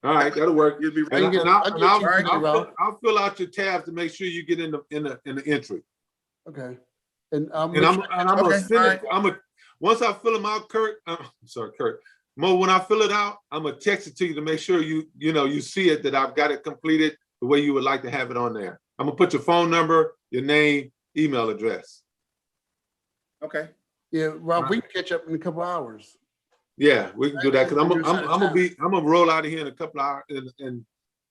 All right, that'll work. You'll be And right. I'll fill out your tabs to make sure you get in the entry. Okay. And I'm gonna send it. Once I fill them out, Curt. I'm sorry, Curt. Mo, when I fill it out, I'm gonna text it to you to make sure you see it, that I've got it completed the way you would like to have it on there. I'm gonna put your phone number, your name, email address. Okay. Yeah, Rob, we can catch up in a couple hours. Yeah, we can do that, because I'm gonna roll out of here in a couple hours, and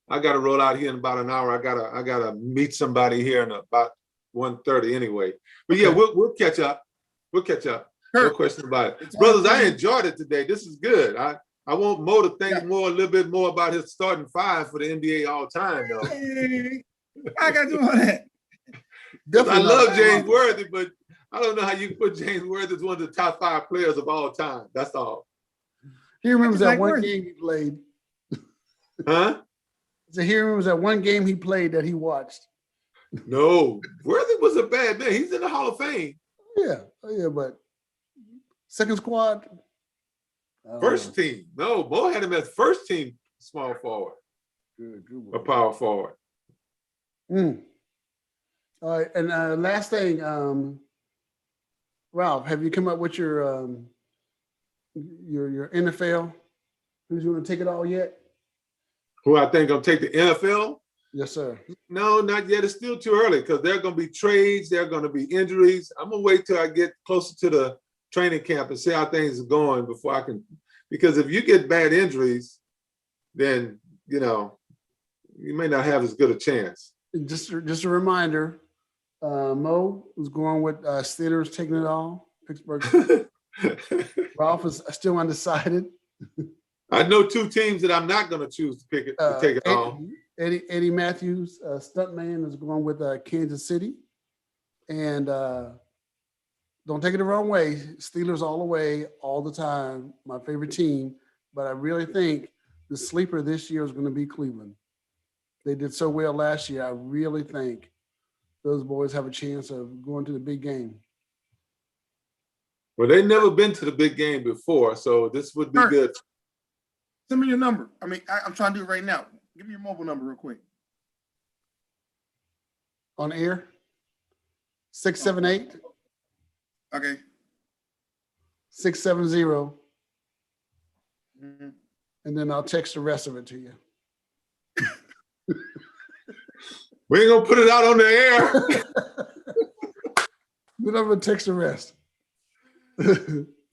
I gotta roll out here in about an hour. I gotta meet somebody here in about 1:30 anyway. But yeah, we'll catch up. We'll catch up. No question about it. Brothers, I enjoyed it today. This is good. I want Mo to think a little bit more about his starting five for the NBA all time, though. I gotta do all that. I love James Worthy, but I don't know how you put James Worthy as one of the top 5 players of all time. That's all. He remembers that one game he played. Huh? So he remembers that one game he played that he watched. No, Worthy was a bad man. He's in the Hall of Fame. Yeah, but second squad. First team. No, Mo had him as first team small forward. Good or power forward. All right, and last thing, Ralph, have you come up with your NFL? Who's going to take it all yet? Who I think gonna take the NFL? Yes, sir. No, not yet. It's still too early, because there are gonna be trades, there are gonna be injuries. I'm gonna wait till I get closer to the training camp and see how things are going before I can. Because if you get bad injuries, then you may not have as good a chance. Just a reminder, Mo was going with Steelers taking it all. Pittsburgh. Ralph is still undecided. I know 2 teams that I'm not going to choose to pick it to take it all. Eddie Matthews, stuntman, is going with Kansas City, and don't take it the wrong way. Steelers all the way, all the time. My favorite team, but I really think the sleeper this year is going to be Cleveland. They did so well last year. I really think those boys have a chance of going to the big game. Well, they've never been to the big game before, so this would be good. Send me your number. I mean, I'm trying to do it right now. Give me your mobile number real quick. On air? 678 Okay. 670, Mhm. and then I'll text the rest of it to you. We ain't gonna put it out on the air. Then I'm gonna text the rest.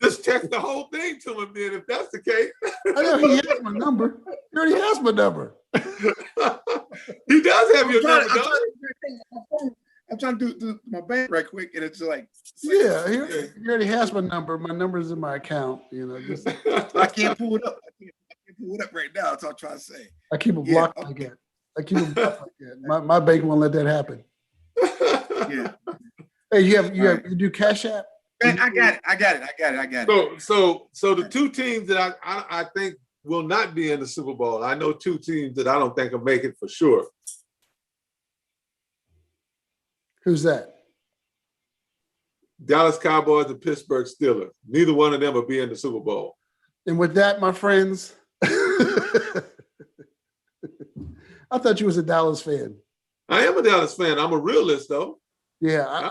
Just text the whole thing to him then, if that's the case. I know he has my number. He already has my number. He does have your number, don't he? I'm trying to do my bank right quick, and it's like, Yeah, he already has my number. My number's in my account. You know, just I can't pull it up. I can't pull it up right now. That's all I'm trying to say. I keep it blocked like that. I keep it blocked like that. My bank won't let that happen. Yeah. Hey, you do Cash App? Man, I got it. So the two teams that I think will not be in the Super Bowl. I know two teams that I don't think will make it for sure. Who's that? Dallas Cowboys and Pittsburgh Steelers. Neither one of them will be in the Super Bowl. And with that, my friends, I thought you was a Dallas fan. I am a Dallas fan. I'm a realist, though. Yeah, I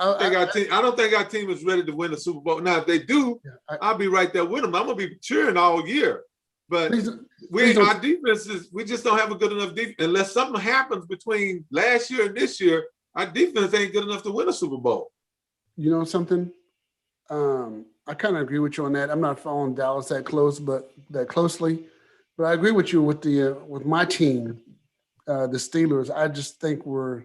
don't think our team is ready to win the Super Bowl. Now, if they do, I'll be right there with them. I'm gonna be cheering all year. But our defense we just don't have a good enough defense. Unless something happens between last year and this year, our defense ain't good enough to win a Super Bowl. You know something? I kind of agree with you on that. I'm not following Dallas that closely, but I agree with you with my team, the Steelers. I just think we're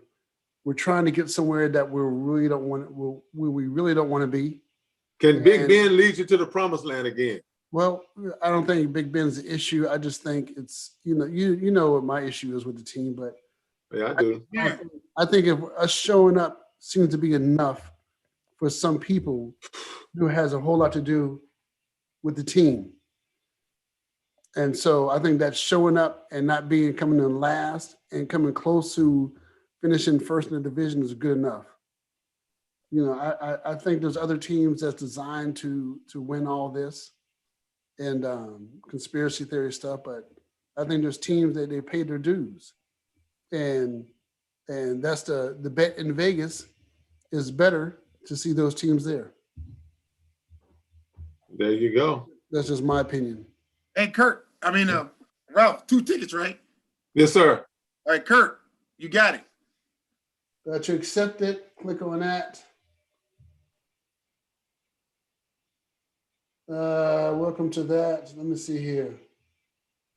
trying to get somewhere that we really don't want to be. Can Big Ben lead you to the promised land again? Well, I don't think Big Ben's the issue. I just think it's you know what my issue is with the team, but yeah, I do. I think if us showing up seems to be enough for some people who has a whole lot to do with the team. And so I think that showing up and not coming in last and coming close to finishing first in the division is good enough. You know, I think there's other teams that's designed to win all this and conspiracy theory stuff, but I think there's teams that they pay their dues. And that's the bet in Vegas is better to see those teams there. There you go. That's just my opinion. Hey, Ralph, 2 tickets, right? Yes, sir. All right, Curt, you got it. To accept it, click on that. Welcome to that. Let me see here. It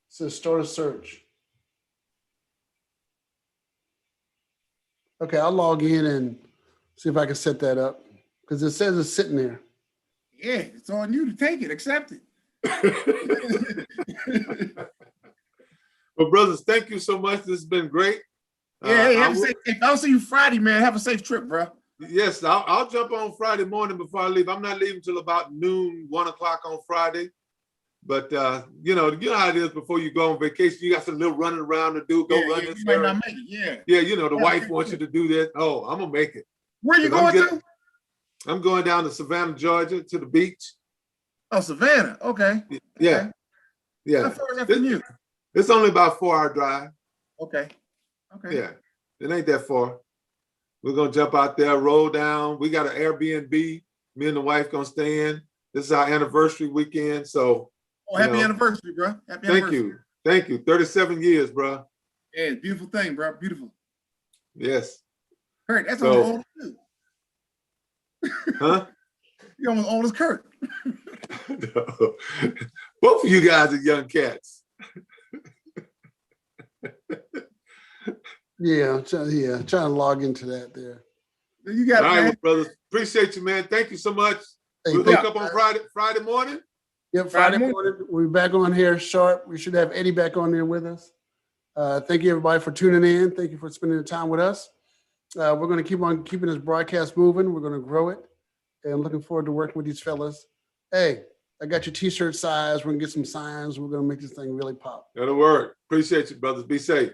says start a search. Okay, I'll log in and see if I can set that up because it says it's sitting there. Yeah, it's on you to take it. Accept it. Well, brothers, thank you so much. This has been great. Yeah, if I'll see you Friday, man, have a safe trip, bro. Yes, I'll jump on Friday morning before I leave. I'm not leaving till about noon, 1 o'clock on Friday. But you know how it is before you go on vacation. You got some little running around to do. Run this. You might not make it. Yeah, you know the wife wants you to do this. Oh, I'm gonna make it. Where you going to? I'm going down to Savannah, Georgia, to the beach. Oh, Savannah. Okay. Yeah. Okay. Yeah. How far is that from you? It's only about a 4-hour drive. Okay. Yeah. It ain't that far. We're gonna jump out there, roll down. We got an Airbnb. Me and the wife gonna stay in. This is our anniversary weekend. So happy anniversary, bro. Happy anniversary. Thank you. 37 years, bro. Yeah, it's a beautiful thing, bro. Beautiful. Yes. Curt, that's almost old as you. Huh? You're almost old as Curt. No. Both of you guys are young cats. Trying to log into that there. You got all it, man. right, brothers. Appreciate you, man. Thank you so much. Hey, we'll hook up on Friday morning. Yep, Friday morning. We'll be back on here sharp. We should have Eddie back on there with us. Thank you, everybody, for tuning in. Thank you for spending the time with us. We're going to keep on keeping this broadcast moving. We're going to grow it. And looking forward to working with these fellas. Hey, I got your t-shirt size. We're going to get some signs. We're going to make this thing really pop. That'll work. Appreciate you, brothers. Be safe.